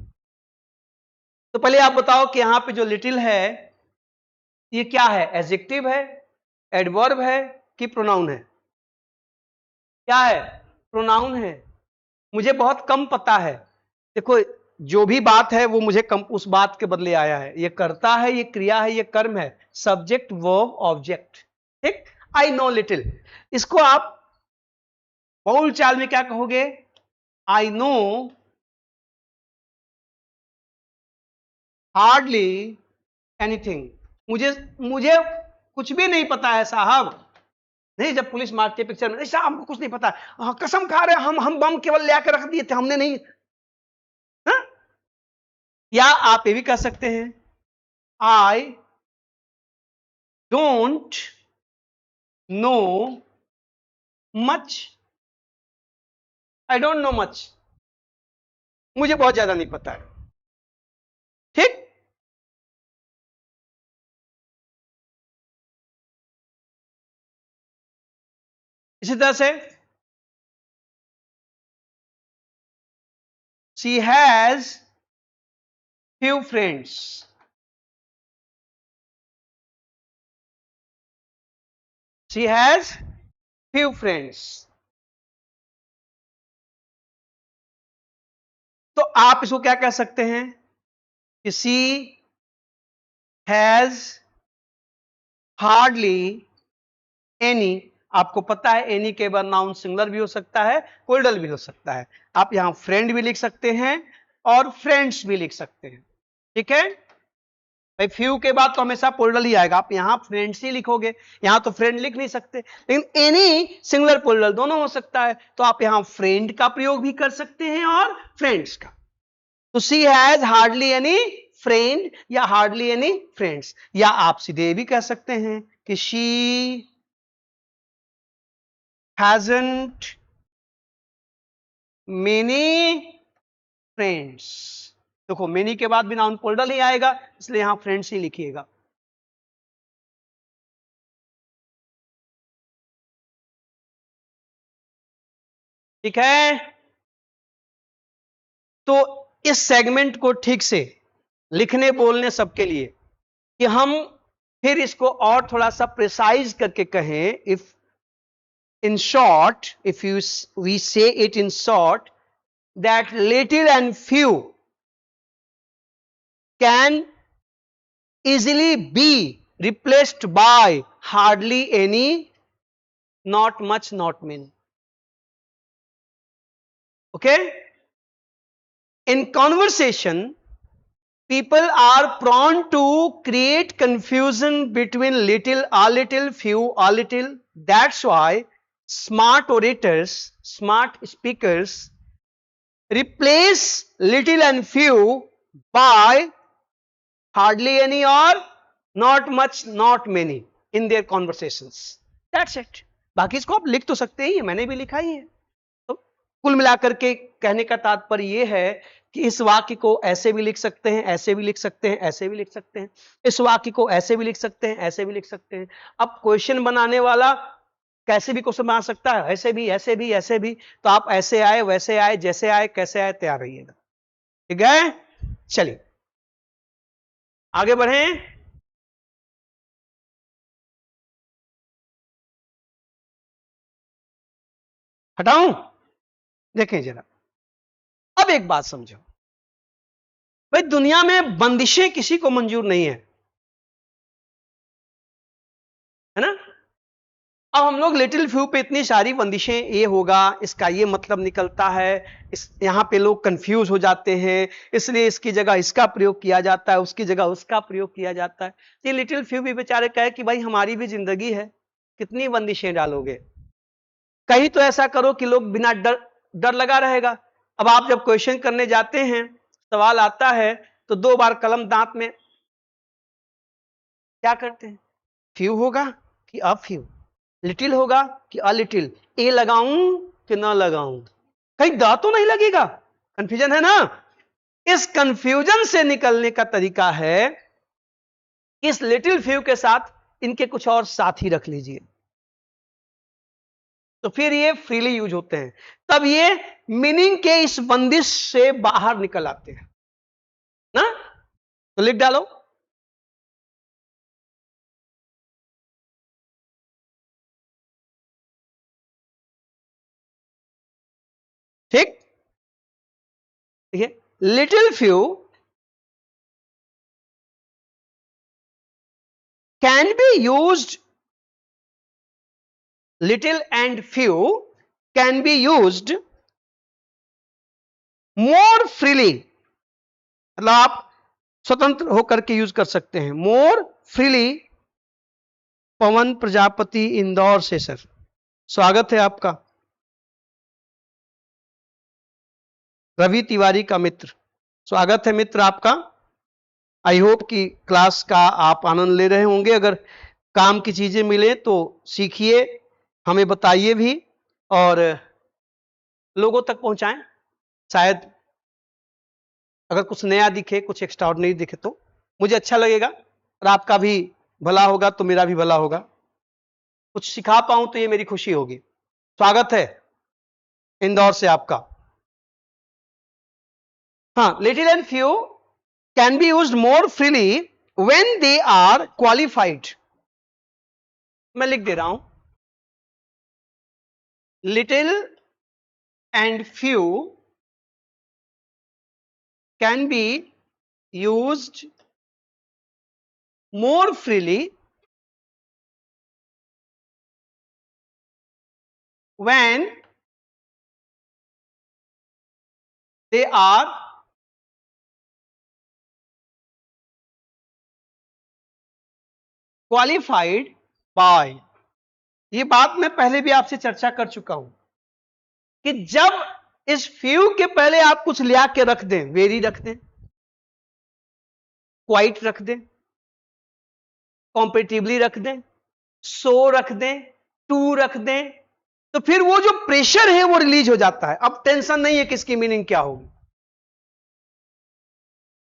तो पहले आप बताओ कि यहां पे जो लिटिल है ये क्या है, एडजेक्टिव है, एडवर्ब है कि प्रोनाउन है? क्या है? प्रोनाउन है। मुझे बहुत कम पता है, देखो जो भी बात है वो मुझे कम, उस बात के बदले आया है। ये करता है, ये क्रिया है, ये कर्म है, सब्जेक्ट वर्ब ऑब्जेक्ट। ठीक, आई नो लिटिल, इसको आप बोल चाल में क्या कहोगे? आई नो हार्डली एनीथिंग, मुझे मुझे कुछ भी नहीं पता है साहब। नहीं, जब पुलिस मारती है पिक्चर में, साहब हमको कुछ नहीं पता, कसम खा रहे हम बम केवल ले आकर रख दिए थे, हमने नहीं। हा? या आप ये भी कह सकते हैं I don't know much, I don't know much, मुझे बहुत ज्यादा नहीं पता है। ठीक, इसी तरह से she has few friends, she has few friends. तो आप इसको क्या कह सकते हैं कि शी हैज हार्डली एनी। आपको पता है एनी के बाद नाउन सिंगुलर भी हो सकता है, प्लूरल भी हो सकता है। आप यहां फ्रेंड भी लिख सकते हैं और फ्रेंड्स भी लिख सकते हैं। ठीक है भाई, फ्यू के बाद तो हमेशा प्लूरल ही आएगा, आप यहां फ्रेंड्स ही लिखोगे, यहां तो फ्रेंड लिख नहीं सकते, लेकिन एनी सिंगुलर प्लूरल दोनों हो सकता है, तो आप यहां फ्रेंड का प्रयोग भी कर सकते हैं और फ्रेंड्स का। तो सी हैज हार्डली एनी फ्रेंड या हार्डली एनी फ्रेंड्स, या आप सीधे भी कह सकते हैं कि शी हैजंट मेनी फ्रेंड्स। देखो मेनी के बाद भी नाउन प्लूरल ही आएगा, इसलिए यहां फ्रेंड्स ही लिखिएगा। ठीक है, तो इस सेगमेंट को ठीक से लिखने बोलने सबके लिए, कि हम फिर इसको और थोड़ा सा प्रिसाइज करके कहें, if in short, if you we say it in short, that little and few can easily be replaced by hardly any, not much, not many. Okay, in conversation people are prone to create confusion between little, a little, few, a little. That's why smart orators, smart speakers replace little and few by hardly any or not much, not many in their conversations. That's it. बाकी इसको आप लिख तो सकते ही हैं, मैंने भी लिखा ही है। तो कुल मिलाकर के कहने का तात्पर्य यह है कि इस वाक्य को ऐसे भी लिख सकते हैं, ऐसे भी लिख सकते हैं, ऐसे भी लिख सकते हैं, इस वाक्य को ऐसे भी लिख सकते हैं, ऐसे भी लिख सकते हैं। अब क्वेश्चन बनाने वाला कैसे भी क्वेश्चन बना सकता है, ऐसे भी, ऐसे भी, ऐसे भी। तो आप ऐसे आए, वैसे आए, जैसे आए, कैसे आए, तैयार रहिएगा। ठीक है, चलिए आगे बढ़ें। हटाऊं? देखें जरा, अब एक बात समझो भाई, दुनिया में बंदिशें किसी को मंजूर नहीं है ना। अब हम लोग लिटिल फ्यू पे इतनी सारी बंदिशें, ये होगा, इसका ये मतलब निकलता है, इस यहां पे लोग कंफ्यूज हो जाते हैं, इसलिए इसकी जगह इसका प्रयोग किया जाता है, उसकी जगह उसका प्रयोग किया जाता है। ये लिटिल फ्यू भी बेचारे कहे कि भाई हमारी भी जिंदगी है, कितनी बंदिशें डालोगे। कहीं तो ऐसा करो कि लोग बिना डर, डर लगा रहेगा। अब आप जब क्वेश्चन करने जाते हैं, सवाल आता है, तो 2 बार कलम दांत में क्या करते हैं, फ्यू होगा कि अफ्यू, लिटिल होगा कि अलिटिल, ए लगाऊं कि ना लगाऊं, कहीं दा तो नहीं लगेगा। कंफ्यूजन है ना। इस कंफ्यूजन से निकलने का तरीका है, इस लिटिल फ्यू के साथ इनके कुछ और साथी रख लीजिए, तो फिर ये फ्रीली यूज होते हैं, तब ये मीनिंग के इस बंदिश से बाहर निकल आते हैं ना। तो लिख डालो, ठीक। देखिए, little few can be used, little and few can be used more freely, मतलब आप स्वतंत्र होकर के यूज कर सकते हैं, मोर फ्रीली। पवन प्रजापति इंदौर से सर, स्वागत है आपका। रवि तिवारी का मित्र, स्वागत है मित्र आपका। आई होप कि क्लास का आप आनंद ले रहे होंगे। अगर काम की चीजें मिले तो सीखिए, हमें बताइए भी और लोगों तक पहुंचाएं। शायद अगर कुछ नया दिखे, कुछ एक्स्ट्राऑर्डिनरी दिखे तो मुझे अच्छा लगेगा, और आपका भी भला होगा तो मेरा भी भला होगा। कुछ सिखा पाऊं तो ये मेरी खुशी होगी। स्वागत है इंदौर से आपका। हाँ, little and few can be used more freely when they are qualified. मैं लिख दे रहा हूं, little and few can be used more freely when they are qualified by। ये बात मैं पहले भी आपसे चर्चा कर चुका हूं कि जब इस फ्यू के पहले आप कुछ लिया के रख दें, वेरी रख दें, क्वाइट रख दें, कॉम्पेटिबली रख दें, सो रख दें, टू रख दें, तो फिर वो जो प्रेशर है वो रिलीज हो जाता है। अब टेंशन नहीं है किसकी मीनिंग क्या होगी,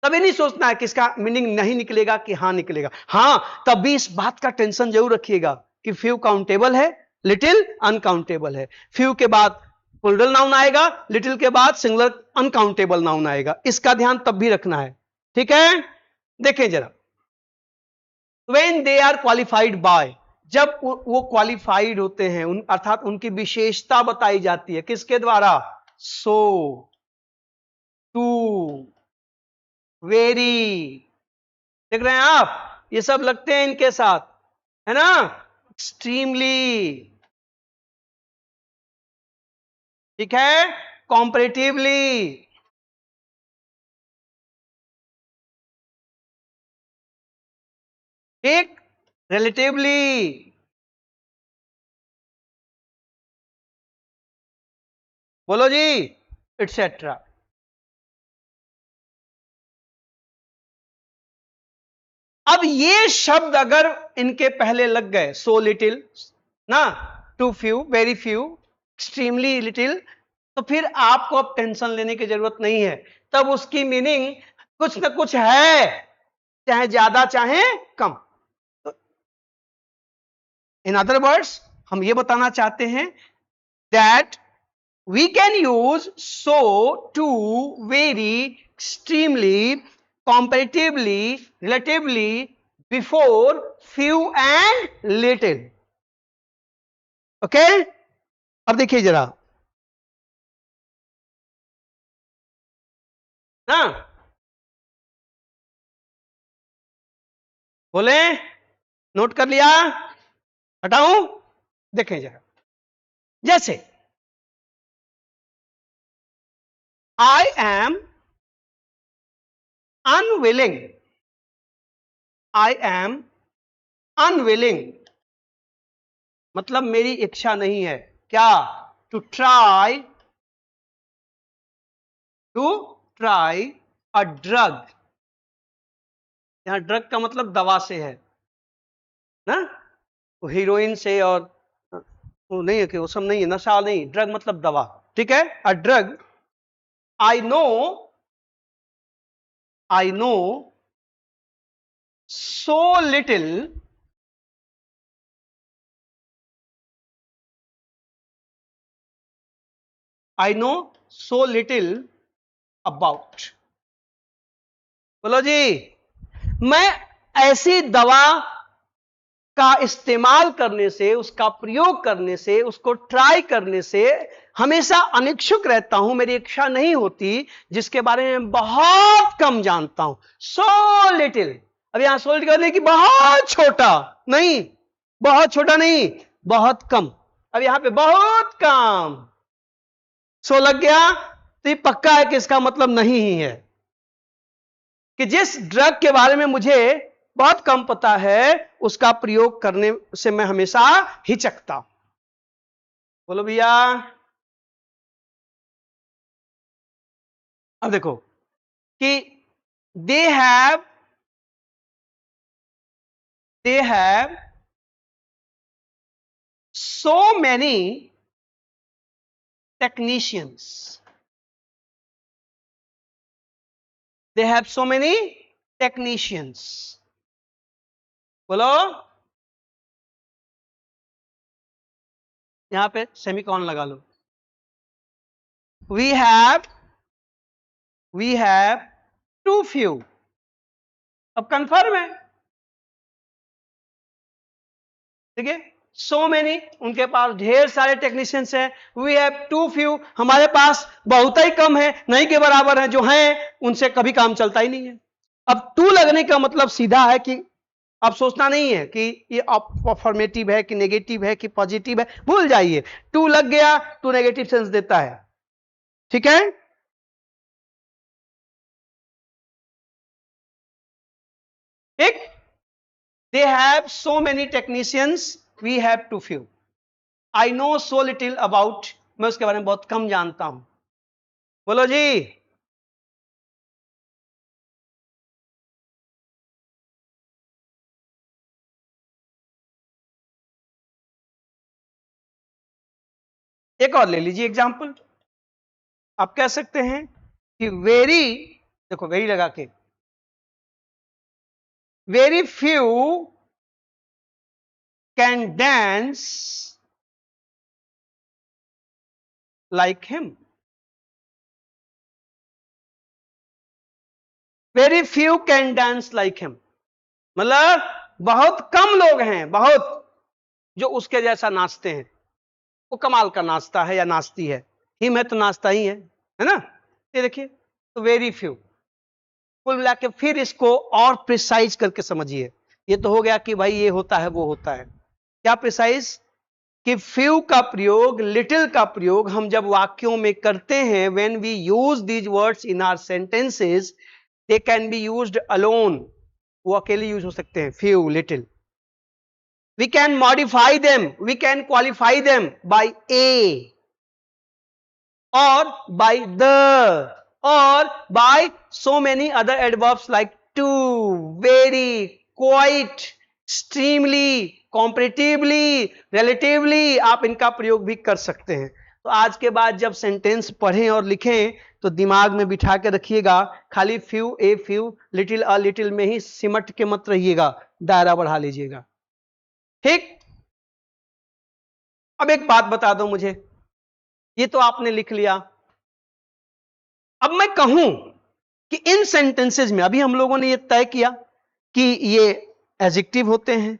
तभी नहीं सोचना है किसका मीनिंग नहीं निकलेगा कि हां निकलेगा। हां, तब भी इस बात का टेंशन जरूर रखिएगा कि फ्यू काउंटेबल है, लिटिल अनकाउंटेबल है। फ्यू के बाद प्लूरल नाउन आएगा, लिटिल के बाद सिंगुलर अनकाउंटेबल नाउन आएगा, इसका ध्यान तब भी रखना है। ठीक है, देखें जरा, when they are qualified by, जब वो क्वालिफाइड होते हैं, अर्थात उनकी विशेषता बताई जाती है, किसके द्वारा, सो, टू, वेरी, देख रहे हैं आप, ये सब लगते हैं इनके साथ, है ना, एक्सट्रीमली, ठीक है, कॉम्परेटिवली, ठीक, रिलेटिवली, बोलो जी, एटसेट्रा। अब ये शब्द अगर इनके पहले लग गए, सो लिटिल ना, too few, very few, extremely little, तो फिर आपको अब टेंशन लेने की जरूरत नहीं है, तब उसकी मीनिंग कुछ ना कुछ है, चाहे ज्यादा चाहे कम। तो इन अदर वर्ड्स हम ये बताना चाहते हैं that we can use so to, very, extremely, comparatively, relatively, before, few and little. Okay अब देखिए जरा ना, बोले नोट कर लिया, हटाऊं, देखें जरा, जैसे I am unwilling, I am unwilling मतलब मेरी इच्छा नहीं है, क्या, टू ट्राई अ ड्रग, यहां ड्रग का मतलब दवा से है ना, वो हीरोइन से और वो नहीं है कि वो सब नहीं है, नशा नहीं, ड्रग मतलब दवा, ठीक है, अ drug, I know so little about, बोलो जी, मैं ऐसी दवा का इस्तेमाल करने से, उसका प्रयोग करने से, उसको ट्राई करने से हमेशा अनिच्छुक रहता हूं, मेरी इच्छा नहीं होती, जिसके बारे में बहुत कम जानता हूं, सो लिटिल। अब यहां सो लिटिल करने की बहुत छोटा नहीं, बहुत छोटा नहीं, बहुत कम, अब यहां पे बहुत कम सो लग गया, तो ये पक्का है कि इसका मतलब नहीं ही है कि जिस ड्रग के बारे में मुझे बहुत कम पता है उसका प्रयोग करने से मैं हमेशा हिचकता हूं। बोलो भैया, अब देखो कि दे have so many technicians, they have so many technicians, बोलो, यहां पे सेमीकॉन लगा लो, वी हैव टू फ्यू, अब कंफर्म है, ठीक है, सो मेनी उनके पास ढेर सारे टेक्नीशियंस हैं, वी हैव टू फ्यू हमारे पास बहुत ही कम है, नहीं के बराबर है, जो हैं उनसे कभी काम चलता ही नहीं है। अब टू लगने का मतलब सीधा है कि अब सोचना नहीं है कि ये अफर्मेटिव है कि नेगेटिव है कि पॉजिटिव है, भूल जाइए, टू लग गया, टू नेगेटिव सेंस देता है, ठीक है, ठीक, they have so many technicians, we have too few, I know so little about, मैं उसके बारे में बहुत कम जानता हूं, बोलो जी, एक और ले लीजिए एग्जांपल, आप कह सकते हैं कि वेरी, देखो वेरी लगा के, very few can dance like him, very few can dance like him मतलब बहुत कम लोग हैं, बहुत, जो उसके जैसा नाचते हैं, वो कमाल का नाचता है या नाचती है, हिम है तो नाचता ही है ना, ये देखिए, तो वेरी फ्यू, कुल मिला के फिर इसको और प्रिसाइज करके समझिए, ये तो हो गया कि भाई ये होता है वो होता है, क्या प्रिसाइज, कि फ्यू का प्रयोग, लिटिल का प्रयोग हम जब वाक्यों में करते हैं, when we use these words in our sentences, they can be used alone, वो अकेले यूज हो सकते हैं, few little, we can modify them, we can qualify them by a or by the or by so many other adverbs like to, very, quite, extremely, comparatively, relatively, आप इनका प्रयोग भी कर सकते हैं। तो आज के बाद जब सेंटेंस पढ़ें और लिखें तो दिमाग में बिठा के रखिएगा, खाली few, a few, little a little में ही सिमट के मत रहिएगा, दायरा बढ़ा लीजिएगा। ठीक। अब एक बात बता दो मुझे, ये तो आपने लिख लिया, अब मैं कहूं कि इन सेंटेंसेज में अभी हम लोगों ने ये तय किया कि ये एडजेक्टिव होते हैं,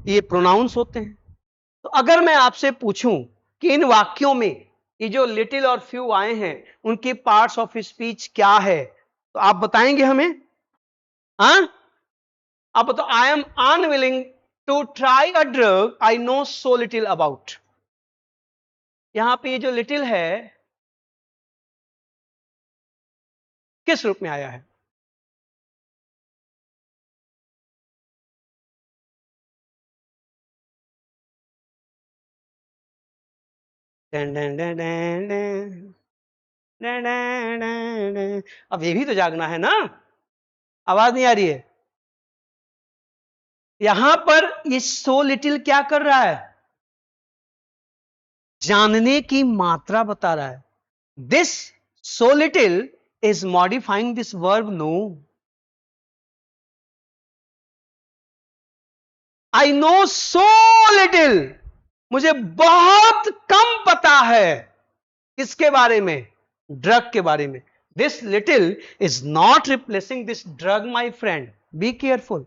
ये प्रोनाउंस होते हैं, तो अगर मैं आपसे पूछूं कि इन वाक्यों में ये जो लिटिल और फ्यू आए हैं उनकी पार्ट्स ऑफ स्पीच क्या है, तो आप बताएंगे हमें? हाँ, आप बताओ। I am unwilling to try a drug I know so little about. यहां पे ये जो लिटिल है किस रूप में आया है? Done done done done done, done done done done. अब ये भी तो जागना है ना, आवाज नहीं आ रही है। यहां पर ये सो लिटिल क्या कर रहा है? जानने की मात्रा बता रहा है। This so little is modifying this verb know. I know so little, मुझे बहुत कम पता है इसके बारे में, ड्रग के बारे में। This little is not replacing this drug my friend, be careful.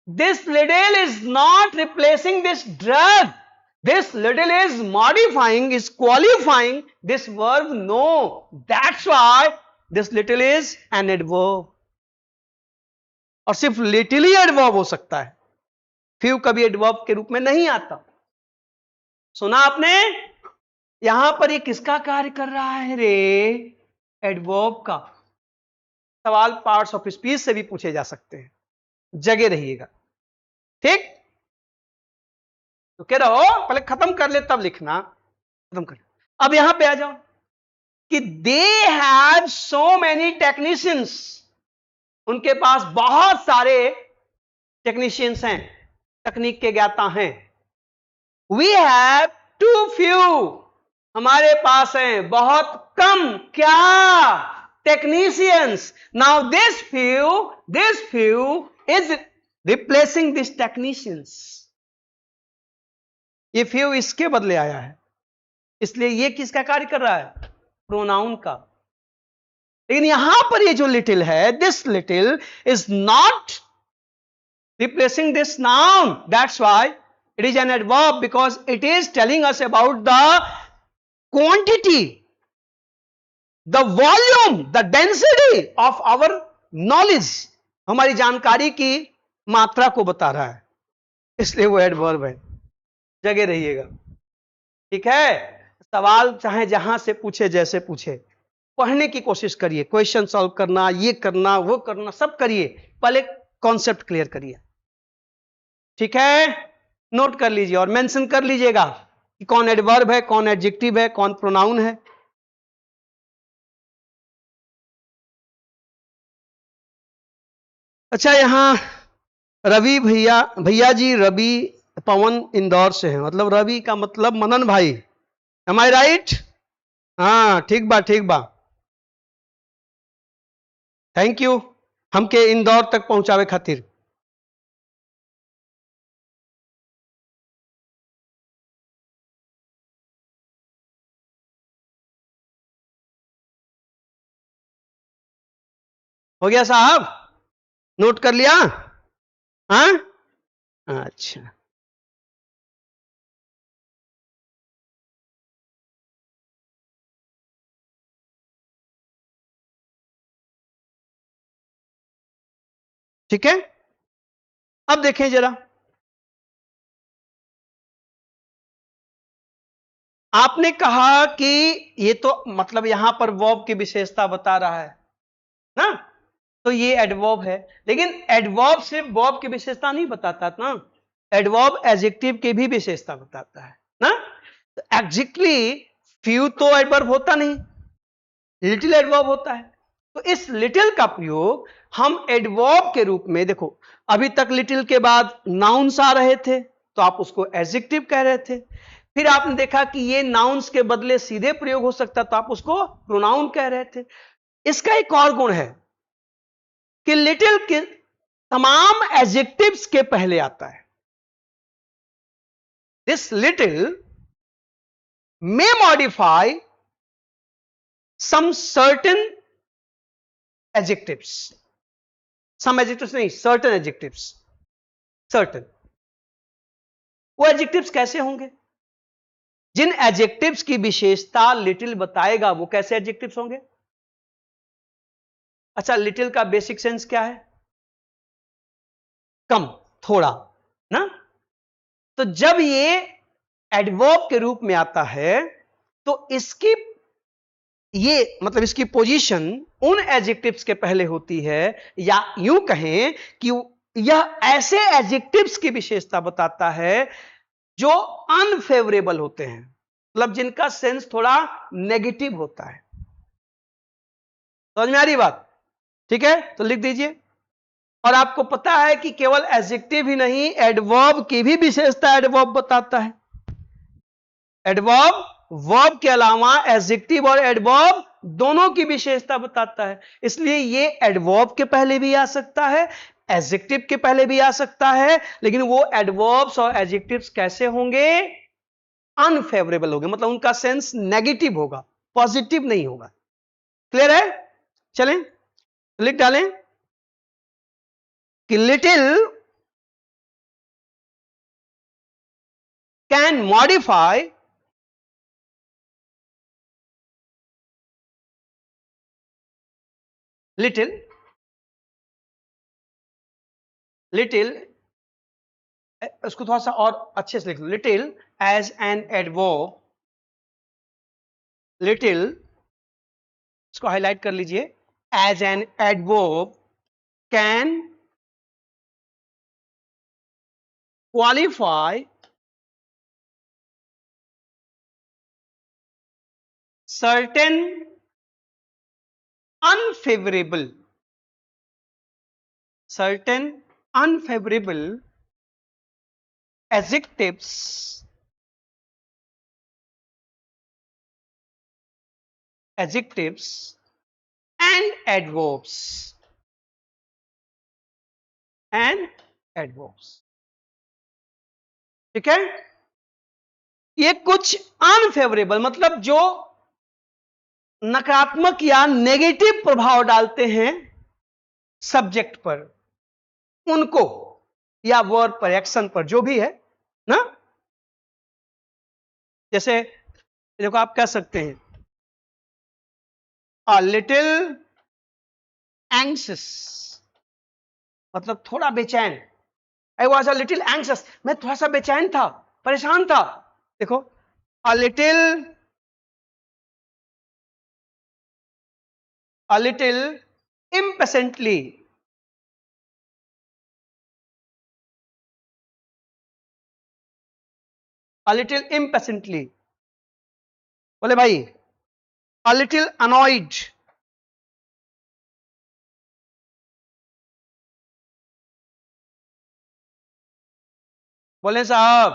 This little is not replacing this drug. This little is modifying, is qualifying this verb no. That's why this little is an adverb. और सिर्फ little ही adverb हो सकता है, few कभी adverb के रूप में नहीं आता। सुना आपने? यहां पर ये किसका कार्य कर रहा है रे? adverb का। सवाल पार्ट्स ऑफ स्पीच से भी पूछे जा सकते हैं, जगे रहिएगा। ठीक, तो कह रहा हो पहले खत्म कर ले तब लिखना, खत्म कर। अब यहां पे आ जाओ कि दे हैव सो मेनी टेक्नीशियंस, उनके पास बहुत सारे टेक्नीशियंस हैं, तकनीक के ज्ञाता हैं। वी हैव टू फ्यू, हमारे पास हैं बहुत कम क्या? Technicians. Now this few is replacing this technicians. ये फ्यू इसके बदले आया है, इसलिए ये किसका कार्य कर रहा है? प्रोनाउन का। लेकिन यहां पर ये जो लिटिल है, this little is not replacing this noun, that's why it is an adverb, because it is telling us about the quantity, the volume, the density of our knowledge, हमारी जानकारी की मात्रा को बता रहा है, इसलिए वो एडवर्ब है। जगे रहिएगा, ठीक है? सवाल चाहे जहां से पूछे, जैसे पूछे, पढ़ने की कोशिश करिए, क्वेश्चन सॉल्व करना, ये करना, वो करना, सब करिए, पहले कॉन्सेप्ट क्लियर करिए। ठीक है? नोट कर लीजिए और मेंशन कर लीजिएगा कि कौन एडवर्ब है, कौन एडजेक्टिव है, कौन प्रोनाउन है। अच्छा, यहां रवि भैया जी, रवि पवन इंदौर से है, मतलब रवि का मतलब मनन भाई। एम आई राइट? हाँ, ठीक बा, ठीक बा। थैंक यू हमके इंदौर तक पहुंचावे खातिर। हो गया साहब? नोट कर लिया? हाँ, अच्छा। ठीक है, अब देखें जरा, आपने कहा कि ये तो मतलब यहां पर वर्ब की विशेषता बता रहा है ना, तो ये एडवर्ब है। लेकिन एडवर्ब सिर्फ वर्ब की विशेषता नहीं बताता ना, एडवर्ब एडजेक्टिव की भी विशेषता बताता है ना। तो एग्जैक्टली फ्यू तो एडवर्ब होता नहीं, लिटिल एडवर्ब होता है। तो इस लिटिल का प्रयोग हम एडवर्ब के रूप में, देखो अभी तक लिटिल के बाद नाउन्स आ रहे थे तो आप उसको एडजेक्टिव कह रहे थे, फिर आपने देखा कि ये नाउन्स के बदले सीधे प्रयोग हो सकता, तो आप उसको प्रोनाउन कह रहे थे। इसका एक और गुण है कि लिटिल के तमाम एडजेक्टिव्स के पहले आता है। This little may modify some certain adjectives, some adjectives नहीं, certain adjectives, certain। वो adjectives कैसे होंगे? जिन adjectives की विशेषता लिटिल बताएगा वो कैसे adjectives होंगे? अच्छा, लिटिल का बेसिक सेंस क्या है? कम, थोड़ा ना। तो जब ये एडवर्ब के रूप में आता है तो इसकी ये मतलब इसकी पोजीशन उन एडजेक्टिव्स के पहले होती है, या यूं कहें कि यह ऐसे एडजेक्टिव्स की विशेषता बताता है जो अनफेवरेबल होते हैं, मतलब जिनका सेंस थोड़ा नेगेटिव होता है। समझ में आ रही बात? ठीक है, तो लिख दीजिए। और आपको पता है कि केवल एडजेक्टिव ही नहीं, एडवर्ब की भी विशेषता एडवर्ब बताता है। एडवर्ब वर्ब के अलावा एडजेक्टिव और एडवर्ब दोनों की विशेषता बताता है, इसलिए ये एडवर्ब के पहले भी आ सकता है, एडजेक्टिव के पहले भी आ सकता है, लेकिन वो एडवर्ब्स और एडजेक्टिव्स कैसे होंगे? अनफेवरेबल होंगे, मतलब उनका सेंस नेगेटिव होगा, पॉजिटिव नहीं होगा। क्लियर है? चलें लिख डालें कि little can modify little little उसको थोड़ा सा और अच्छे से लिख लो, little as an adverb, little इसको हाईलाइट कर लीजिए, as an adverb can qualify certain unfavourable adjectives and adverbs। ठीक है, ये कुछ अनफेवरेबल मतलब जो नकारात्मक या नेगेटिव प्रभाव डालते हैं सब्जेक्ट पर, उनको, या वर्ब पर, एक्शन पर, जो भी है ना। जैसे देखो आप कह सकते हैं a little anxious, मतलब थोड़ा बेचैन। I was a little anxious, मैं थोड़ा सा बेचैन था, परेशान था। देखो a little impatiently, a little impatiently, बोले भाई a little annoyed, बोले साहब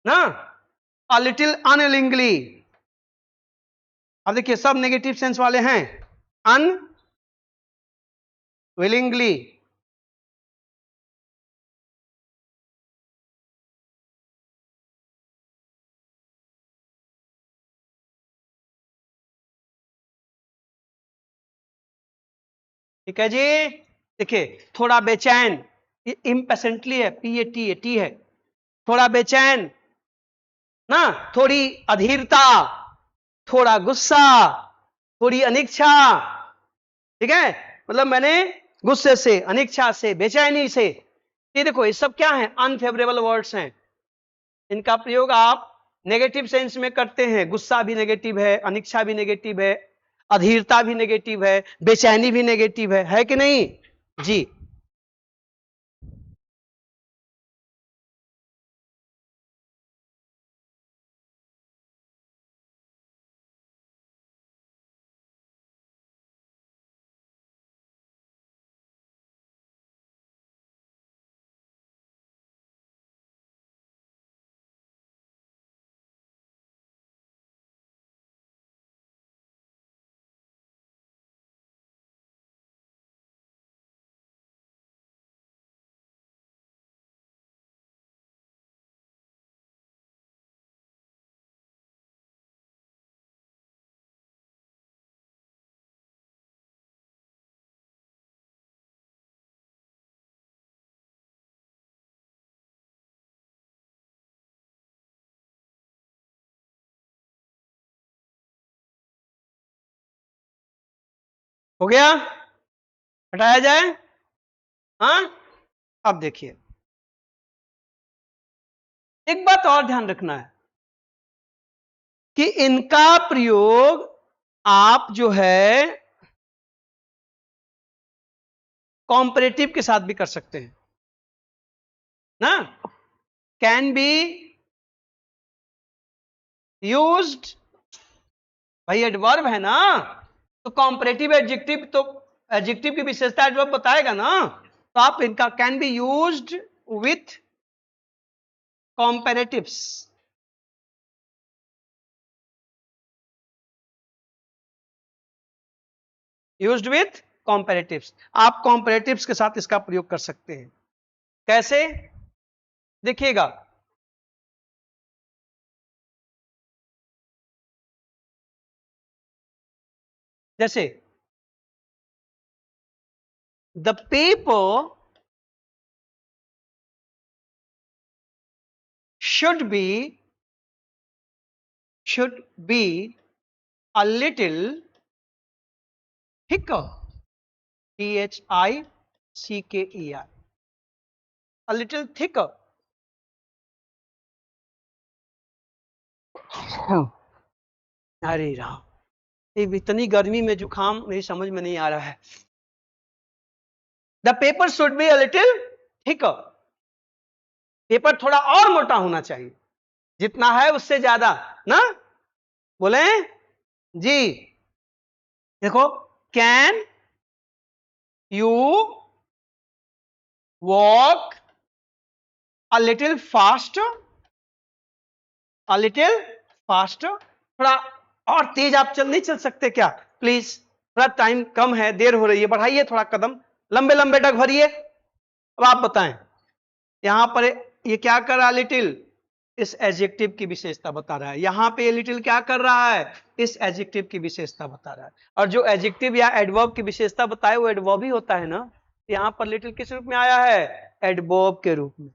ना, a little unwillingly। अब देखिए सब नेगेटिव सेंस वाले हैं, अनविलिंगली, ठीक है जी। देखिए थोड़ा बेचैन, ये इम्पेशेंटली है, PAT है, थोड़ा बेचैन ना, थोड़ी अधीरता, थोड़ा गुस्सा, थोड़ी अनिच्छा। ठीक है, मतलब मैंने गुस्से से, अनिच्छा से, बेचैनी से, ये देखो ये सब क्या है? अनफेवरेबल वर्ड्स हैं। इनका प्रयोग आप नेगेटिव सेंस में करते हैं, गुस्सा भी नेगेटिव है, अनिच्छा भी नेगेटिव है, अधीरता भी नेगेटिव है, बेचैनी भी नेगेटिव है कि नहीं जी? हो गया, हटाया जाए। हाँ, अब देखिए एक बात और ध्यान रखना है कि इनका प्रयोग आप जो है कॉम्परेटिव के साथ भी कर सकते हैं ना, कैन बी यूज्ड, भाई एडवर्ब है ना, तो कॉम्परेटिव एडजेक्टिव, तो एडजेक्टिव की विशेषता एडवर्ब बताएगा ना, तो आप इनका can be used with comparatives, used with comparatives, आप कॉम्पैरेटिव्स के साथ इसका प्रयोग कर सकते हैं। कैसे, देखिएगा, जैसे the paper should be a little thicker, thicker, a little thicker. अरे राम, ये इतनी गर्मी में जुकाम मेरी समझ में नहीं आ रहा है। The paper should be a little thicker, paper थोड़ा और मोटा होना चाहिए, जितना है उससे ज्यादा ना, बोले जी। देखो, can you walk a little fast, a little fast, थोड़ा और तेज आप नहीं चल सकते क्या प्लीज, थोड़ा टाइम कम है, देर हो रही है, बढ़ाइए थोड़ा कदम, लंबे लंबे डग भरिए। अब आप बताएं यहां पर ये क्या कर रहा है, लिटिल इस एडजेक्टिव की विशेषता बता रहा है, यहां पे ये लिटिल क्या कर रहा है, इस एडजेक्टिव की विशेषता बता रहा है, और जो एडजेक्टिव या एडवर्ब की विशेषता बताए वो एडवर्ब ही होता है ना, यहां पर लिटिल किस रूप में आया है, एडवर्ब के रूप में,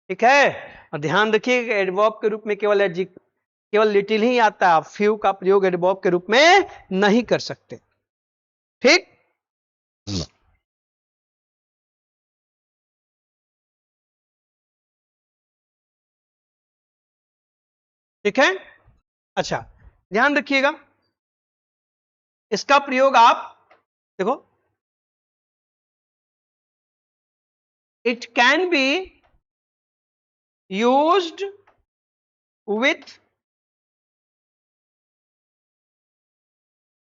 ठीक है। और ध्यान रखिए एडवर्ब के रूप में केवल लिटिल ही आता है, फ्यू का प्रयोग एडवर्ब के रूप में नहीं कर सकते, ठीक। ठीक है, अच्छा ध्यान रखिएगा, इसका प्रयोग आप देखो, it can be used with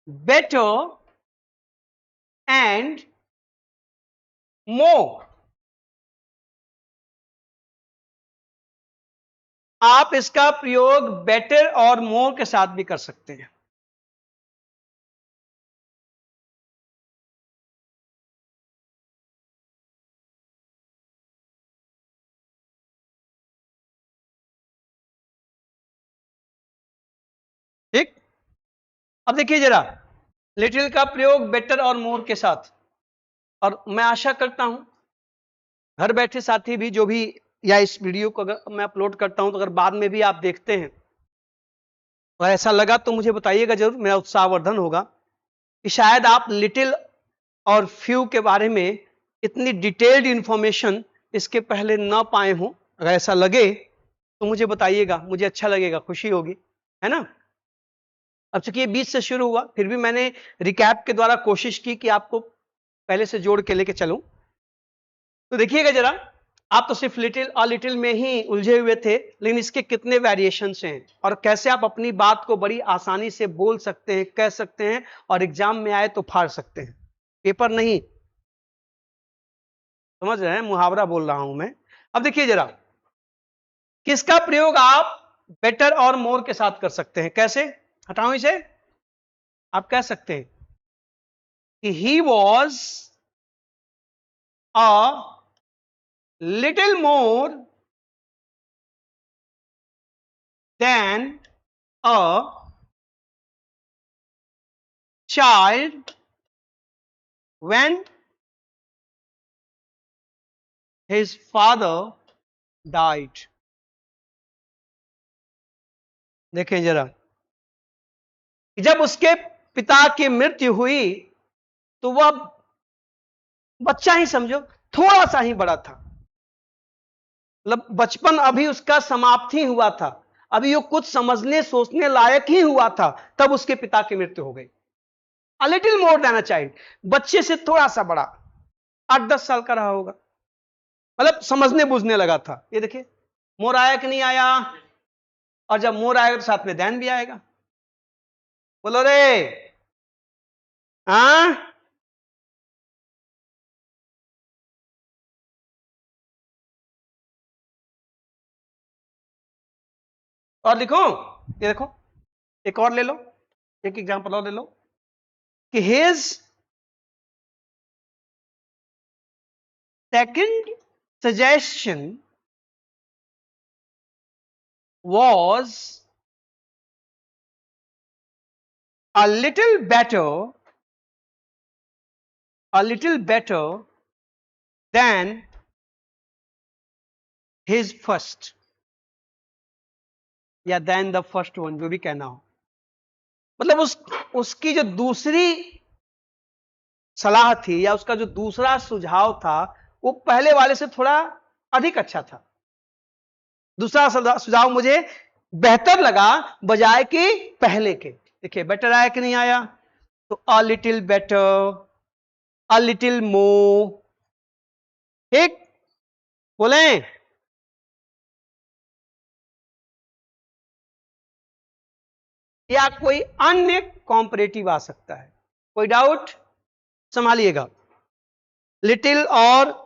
better and more, आप इसका प्रयोग बेटर और मोर के साथ भी कर सकते हैं। ठीक, अब देखिए जरा, लिटिल का प्रयोग बेटर और मोर के साथ, और मैं आशा करता हूं घर बैठे साथी भी जो भी, या इस वीडियो को अगर मैं अपलोड करता हूं तो अगर बाद में भी आप देखते हैं और ऐसा लगा तो मुझे बताइएगा जरूर, मेरा उत्साहवर्धन होगा कि शायद आप लिटिल और फ्यू के बारे में इतनी डिटेल्ड इंफॉर्मेशन इसके पहले ना पाए हो, अगर ऐसा लगे तो मुझे बताइएगा, मुझे अच्छा लगेगा, खुशी होगी, है ना। अब चूंकि ये बीच से शुरू हुआ, फिर भी मैंने रिकैप के द्वारा कोशिश की कि आपको पहले से जोड़ के लेके चलूं। तो देखिएगा जरा, आप तो सिर्फ लिटिल और लिटिल में ही उलझे हुए थे, लेकिन इसके कितने वेरिएशंस हैं और कैसे आप अपनी बात को बड़ी आसानी से बोल सकते हैं, कह सकते हैं, और एग्जाम में आए तो फाड़ सकते हैं, पेपर नहीं, समझ रहे हैं, मुहावरा बोल रहा हूं मैं। अब देखिए जरा, किसका प्रयोग आप बेटर और मोर के साथ कर सकते हैं, कैसे, हटाओ इसे, आप कह सकते हैं कि he was a little more than a child when his father died। देखें जरा, जब उसके पिता की मृत्यु हुई तो वह बच्चा ही समझो, थोड़ा सा ही बड़ा था, मतलब बचपन अभी उसका समाप्त ही हुआ था, अभी वो कुछ समझने सोचने लायक ही हुआ था, तब उसके पिता की मृत्यु हो गई। A little more than a child, बच्चे से थोड़ा सा बड़ा, 8-10 साल का रहा होगा, मतलब समझने बूझने लगा था। ये देखिए मोर आया कि नहीं आया, और जब मोर आएगा तो साथ में दैन भी आएगा। बोलो रे, हाँ, और लिखो, ये देखो, एक और ले लो, एक एग्जांपल और ले लो कि his second suggestion was a little better, a little better than his first, या than the first one, जो भी कहना हो, मतलब उसकी जो दूसरी सलाह थी या उसका जो दूसरा सुझाव था वो पहले वाले से थोड़ा अधिक अच्छा था। दूसरा सुझाव मुझे बेहतर लगा बजाय कि पहले के। देखिए बेटर आया कि नहीं आया, तो a little better, a little more, ठीक, बोले, या कोई अन्य कॉम्परेटिव आ सकता है, कोई डाउट, संभालिएगा। लिटिल और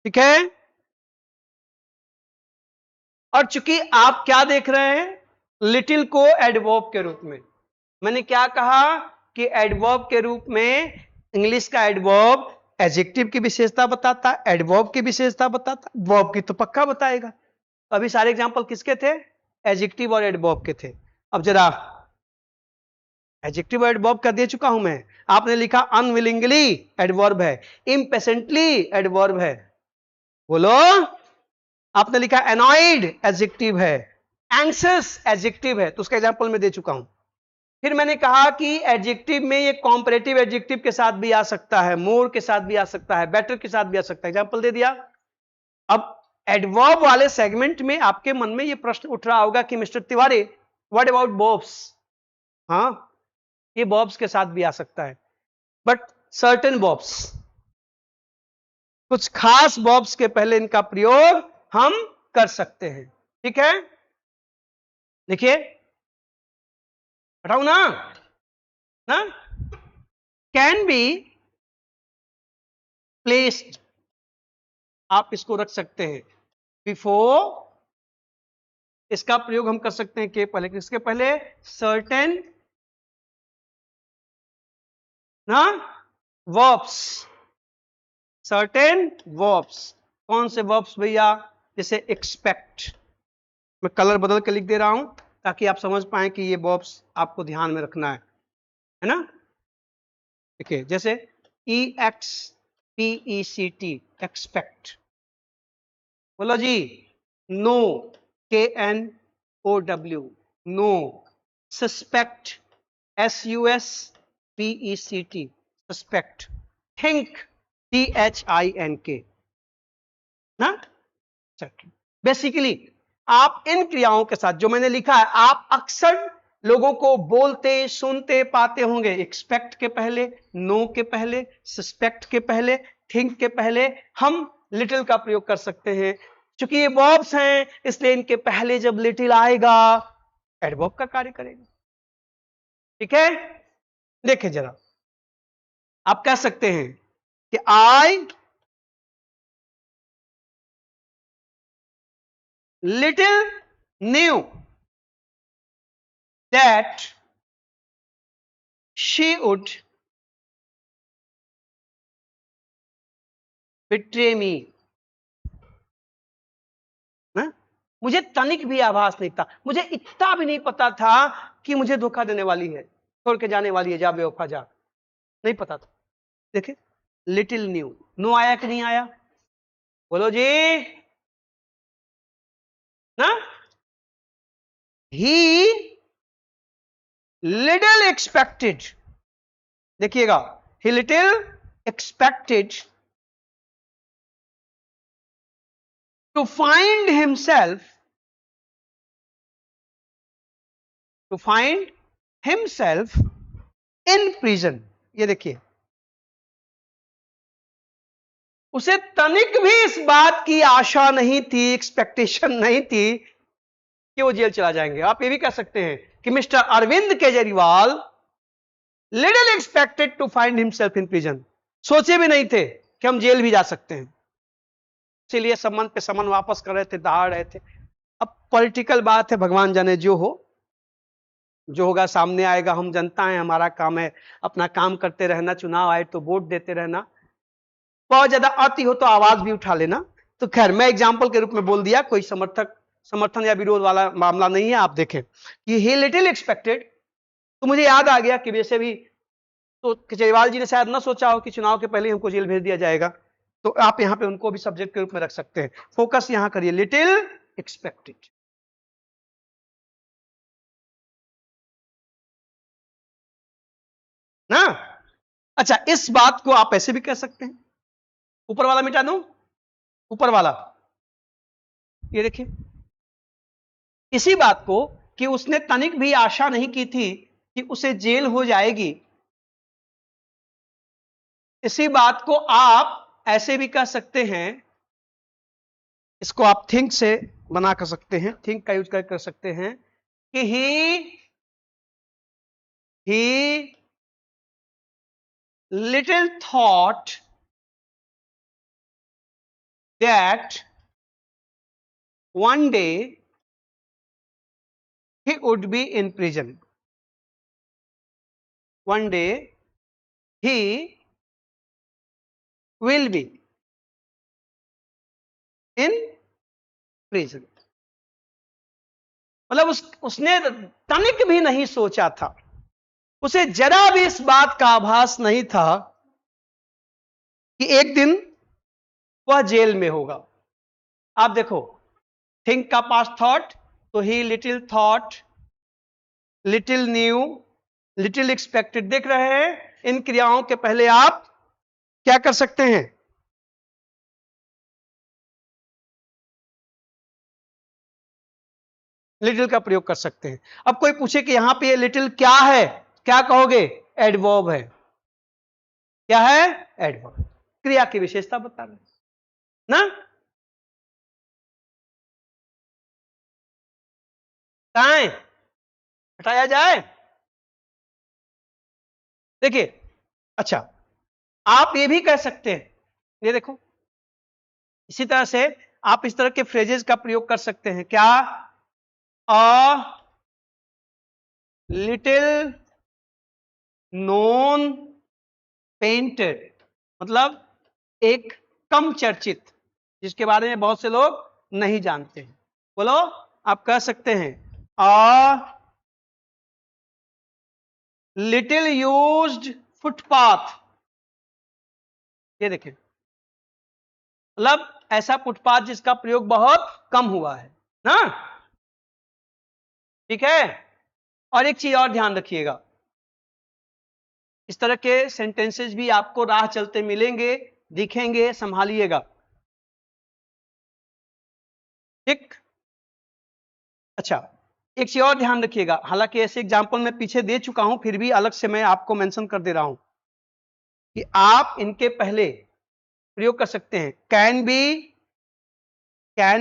ठीक है, और चूंकि आप क्या देख रहे हैं, लिटिल को एडवर्ब के रूप में, मैंने क्या कहा कि एडवर्ब के रूप में इंग्लिश का एडवर्ब एडजेक्टिव की विशेषता बताता, एडवर्ब की विशेषता बताता, वर्ब की तो पक्का बताएगा। अभी सारे एग्जांपल किसके थे, एडजेक्टिव और एडवर्ब के थे। अब जरा एडजेक्टिव और एडवर्ब कर दे चुका हूं मैं, आपने लिखा अनविलिंगली एडवर्ब है, इम्पेशेंटली एडवर्ब है, बोलो, आपने लिखा एनॉयड एडजेक्टिव है, एंग्शियस एडजेक्टिव है, तो उसका एग्जांपल मैं दे चुका हूं। फिर मैंने कहा कि एडजेक्टिव में ये कॉम्परेटिव एडजेक्टिव के साथ भी आ सकता है, मोर के साथ भी आ सकता है, बेटर के साथ भी आ सकता है, एग्जांपल दे दिया। अब एडवर्ब वाले सेगमेंट में आपके मन में ये प्रश्न उठ रहा होगा कि mister Tiwari what about bobs, हाँ ये बॉब्स के साथ भी आ सकता है, बट सर्टेन बॉब्स, कुछ खास बॉब्स के पहले इनका प्रयोग हम कर सकते हैं, ठीक है। देखिए हटाऊ ना कैन बी प्लेस्ड, आप इसको रख सकते हैं बिफोर, इसका प्रयोग हम कर सकते हैं के पहले, किसके पहले, सर्टेन ना वर्ब्स, सर्टेन वर्ब्स, कौन से वर्ब्स भैया, जैसे एक्सपेक्ट, मैं कलर बदल के लिख दे रहा हूं ताकि आप समझ पाए कि ये वर्ब्स आपको ध्यान में रखना है ना। देखिए जैसे EXPECT, एक्सपेक्ट, बोलो जी, no, KNOW, no, suspect, SUSPECT, suspect, think, THINK ना। बेसिकली आप इन क्रियाओं के साथ जो मैंने लिखा है, आप अक्सर लोगों को बोलते सुनते पाते होंगे, एक्सपेक्ट के पहले, नो के पहले, सस्पेक्ट के पहले, थिंक के पहले हम लिटिल का प्रयोग कर सकते हैं। चूंकि ये वर्ब्स हैं इसलिए इनके पहले जब लिटिल आएगा एडवर्ब का कार्य करेगा, ठीक है। देखिए जरा, आप कह सकते हैं कि आई little knew that she would betray me, ना? मुझे तनिक भी आभास नहीं था, मुझे इतना भी नहीं पता था कि मुझे धोखा देने वाली है, छोड़ के जाने वाली है, जा बेवफा जा, नहीं पता था। देखिए लिटिल न्यू, नो आया कि नहीं आया, बोलो जी, he little expected, देखिएगा, he little expected to find himself in prison. ये देखिए, उसे तनिक भी इस बात की आशा नहीं थी, एक्सपेक्टेशन नहीं थी कि वो जेल चला जाएंगे. आप ये भी कह सकते हैं कि mister Arvind Kejriwal little expected to find himself in prison. सोचे भी नहीं थे कि हम जेल भी जा सकते हैं, इसीलिए समन पे समन वापस कर रहे थे, दहाड़ रहे थे. अब पॉलिटिकल बात है, भगवान जाने जो हो, जो होगा सामने आएगा. हम जनता है, हमारा काम है अपना काम करते रहना, चुनाव आए तो वोट देते रहना, बहुत ज्यादा अति हो तो आवाज भी उठा लेना. तो खैर, मैं एग्जाम्पल के रूप में बोल दिया, कोई समर्थन या विरोध वाला मामला नहीं है. आप देखें कि ही लिटिल एक्सपेक्टेड, तो मुझे याद आ गया कि वैसे भी तो केजरीवाल जी ने शायद ना सोचा हो कि चुनाव के पहले ही हमको जेल भेज दिया जाएगा. तो आप यहां पे उनको भी सब्जेक्ट के रूप में रख सकते हैं. फोकस यहां करिए, लिटिल एक्सपेक्टेड. ना, अच्छा, इस बात को आप ऐसे भी कह सकते हैं, ऊपर वाला मिटा दूं, ऊपर वाला ये देखिए, इसी बात को कि उसने तनिक भी आशा नहीं की थी कि उसे जेल हो जाएगी, इसी बात को आप ऐसे भी कह सकते हैं, इसको आप थिंक से बना कर सकते हैं, थिंक का यूज कर सकते हैं कि ही little thought that one day he would be in prison. One day he will be in prison. मतलब उसने तनिक भी नहीं सोचा था, उसे जरा भी इस बात का आभास नहीं था कि एक दिन वह जेल में होगा. आप देखो, थिंक का पास्ट थॉट, तो ही little thought, little knew, little expected. देख रहे हैं, इन क्रियाओं के पहले आप क्या कर सकते हैं, लिटिल का प्रयोग कर सकते हैं. अब कोई पूछे कि यहां पे ये लिटिल क्या है, क्या कहोगे, एडवर्ब है. क्या है, एडवर्ब, क्रिया की विशेषता बता रहे ना. कहां है, हटाया जाए, देखिए. अच्छा, आप ये भी कह सकते हैं, ये देखो, इसी तरह से आप इस तरह के फ्रेजेस का प्रयोग कर सकते हैं. क्या, अ लिटिल नोन पेंटेड, मतलब एक कम चर्चित, जिसके बारे में बहुत से लोग नहीं जानते हैं. बोलो, आप कह सकते हैं अ लिटिल यूज्ड फुटपाथ. ये देखें, मतलब ऐसा फुटपाथ जिसका प्रयोग बहुत कम हुआ है ना. ठीक है. और एक चीज और ध्यान रखिएगा, इस तरह के सेंटेंसेस भी आपको राह चलते मिलेंगे, दिखेंगे, संभालिएगा. ठीक. अच्छा, एक चीज और ध्यान रखिएगा, हालांकि ऐसे एग्जाम्पल मैं पीछे दे चुका हूं, फिर भी अलग से मैं आपको मेंशन कर दे रहा हूं कि आप इनके पहले प्रयोग कर सकते हैं. Can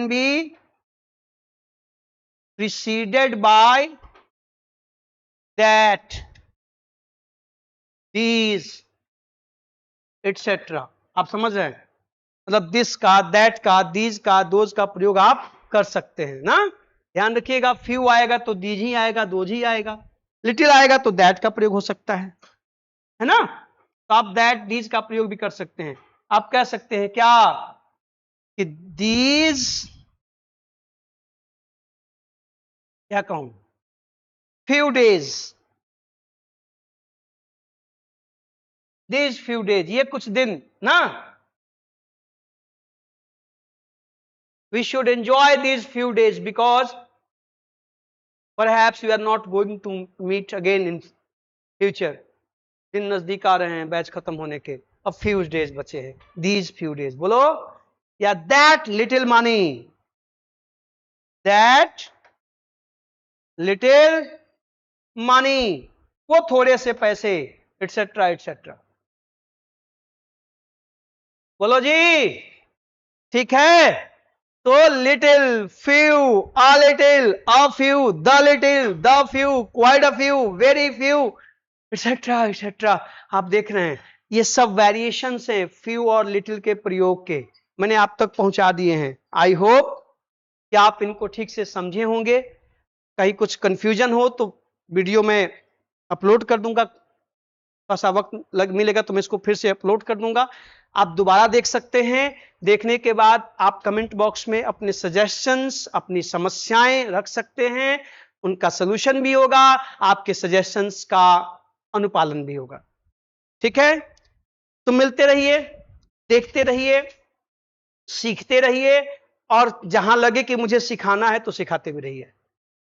be preceded by that, these, etc. आप समझ रहे हैं, मतलब दिस का, दैट का, दीज का, दोज का प्रयोग आप कर सकते हैं ना. ध्यान रखिएगा, फ्यू आएगा तो दीज ही आएगा, दोज ही आएगा. लिटिल आएगा तो दैट का प्रयोग हो सकता है ना. तो आप दैट, दीज का प्रयोग भी कर सकते हैं. आप कह सकते हैं क्या कि दीज, क्या कहूं, few days, these few days, ये कुछ दिन ना, we should enjoy these few days because perhaps we are not going to meet again in future. दिन नजदीक आ रहे हैं बैच खत्म होने के, अब फ्यू डेज बचे हैं, दीज फ्यू डेज बोलो, या that little money, that little money, वो थोड़े से पैसे, एटसेट्रा एटसेट्रा। बोलो जी, ठीक है। तो little, few, a little, a few, the little, the few, quite a few, very few, etcetera etcetera. आप देख रहे हैं ये सब वेरिएशंस हैं फ्यू और लिटिल के प्रयोग के, मैंने आप तक पहुंचा दिए हैं। आई होप कि आप इनको ठीक से समझे होंगे। कहीं कुछ कंफ्यूजन हो तो वीडियो में अपलोड कर दूंगा, थोड़ा सा वक्त मिलेगा तो मैं इसको फिर से अपलोड कर दूंगा, आप दोबारा देख सकते हैं। देखने के बाद आप कमेंट बॉक्स में अपने सजेशंस, अपनी समस्याएं रख सकते हैं, उनका सलूशन भी होगा, आपके सजेशंस का अनुपालन भी होगा। ठीक है, तो मिलते रहिए, देखते रहिए, सीखते रहिए, और जहां लगे कि मुझे सिखाना है तो सिखाते भी रहिए।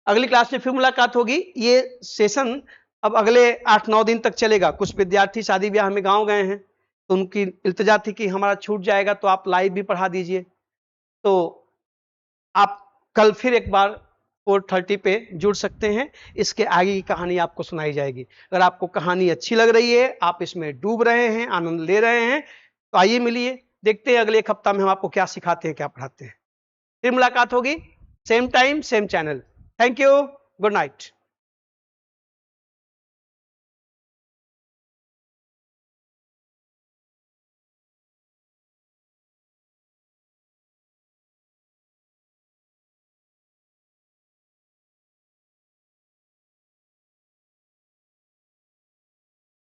अगली क्लास में फिर मुलाकात होगी। ये सेशन अब अगले 8-9 दिन तक चलेगा। कुछ विद्यार्थी शादी ब्याह में गांव गए हैं तो उनकी इल्तिजा थी कि हमारा छूट जाएगा तो आप लाइव भी पढ़ा दीजिए। तो आप कल फिर एक बार 4:30 पे जुड़ सकते हैं, इसके आगे की कहानी आपको सुनाई जाएगी। अगर आपको कहानी अच्छी लग रही है, आप इसमें डूब रहे हैं, आनंद ले रहे हैं, तो आइए मिलिए, देखते हैं अगले एक हफ्ता में हम आपको क्या सिखाते हैं, क्या पढ़ाते हैं। फिर मुलाकात होगी, same time same channel. Thank you, good night.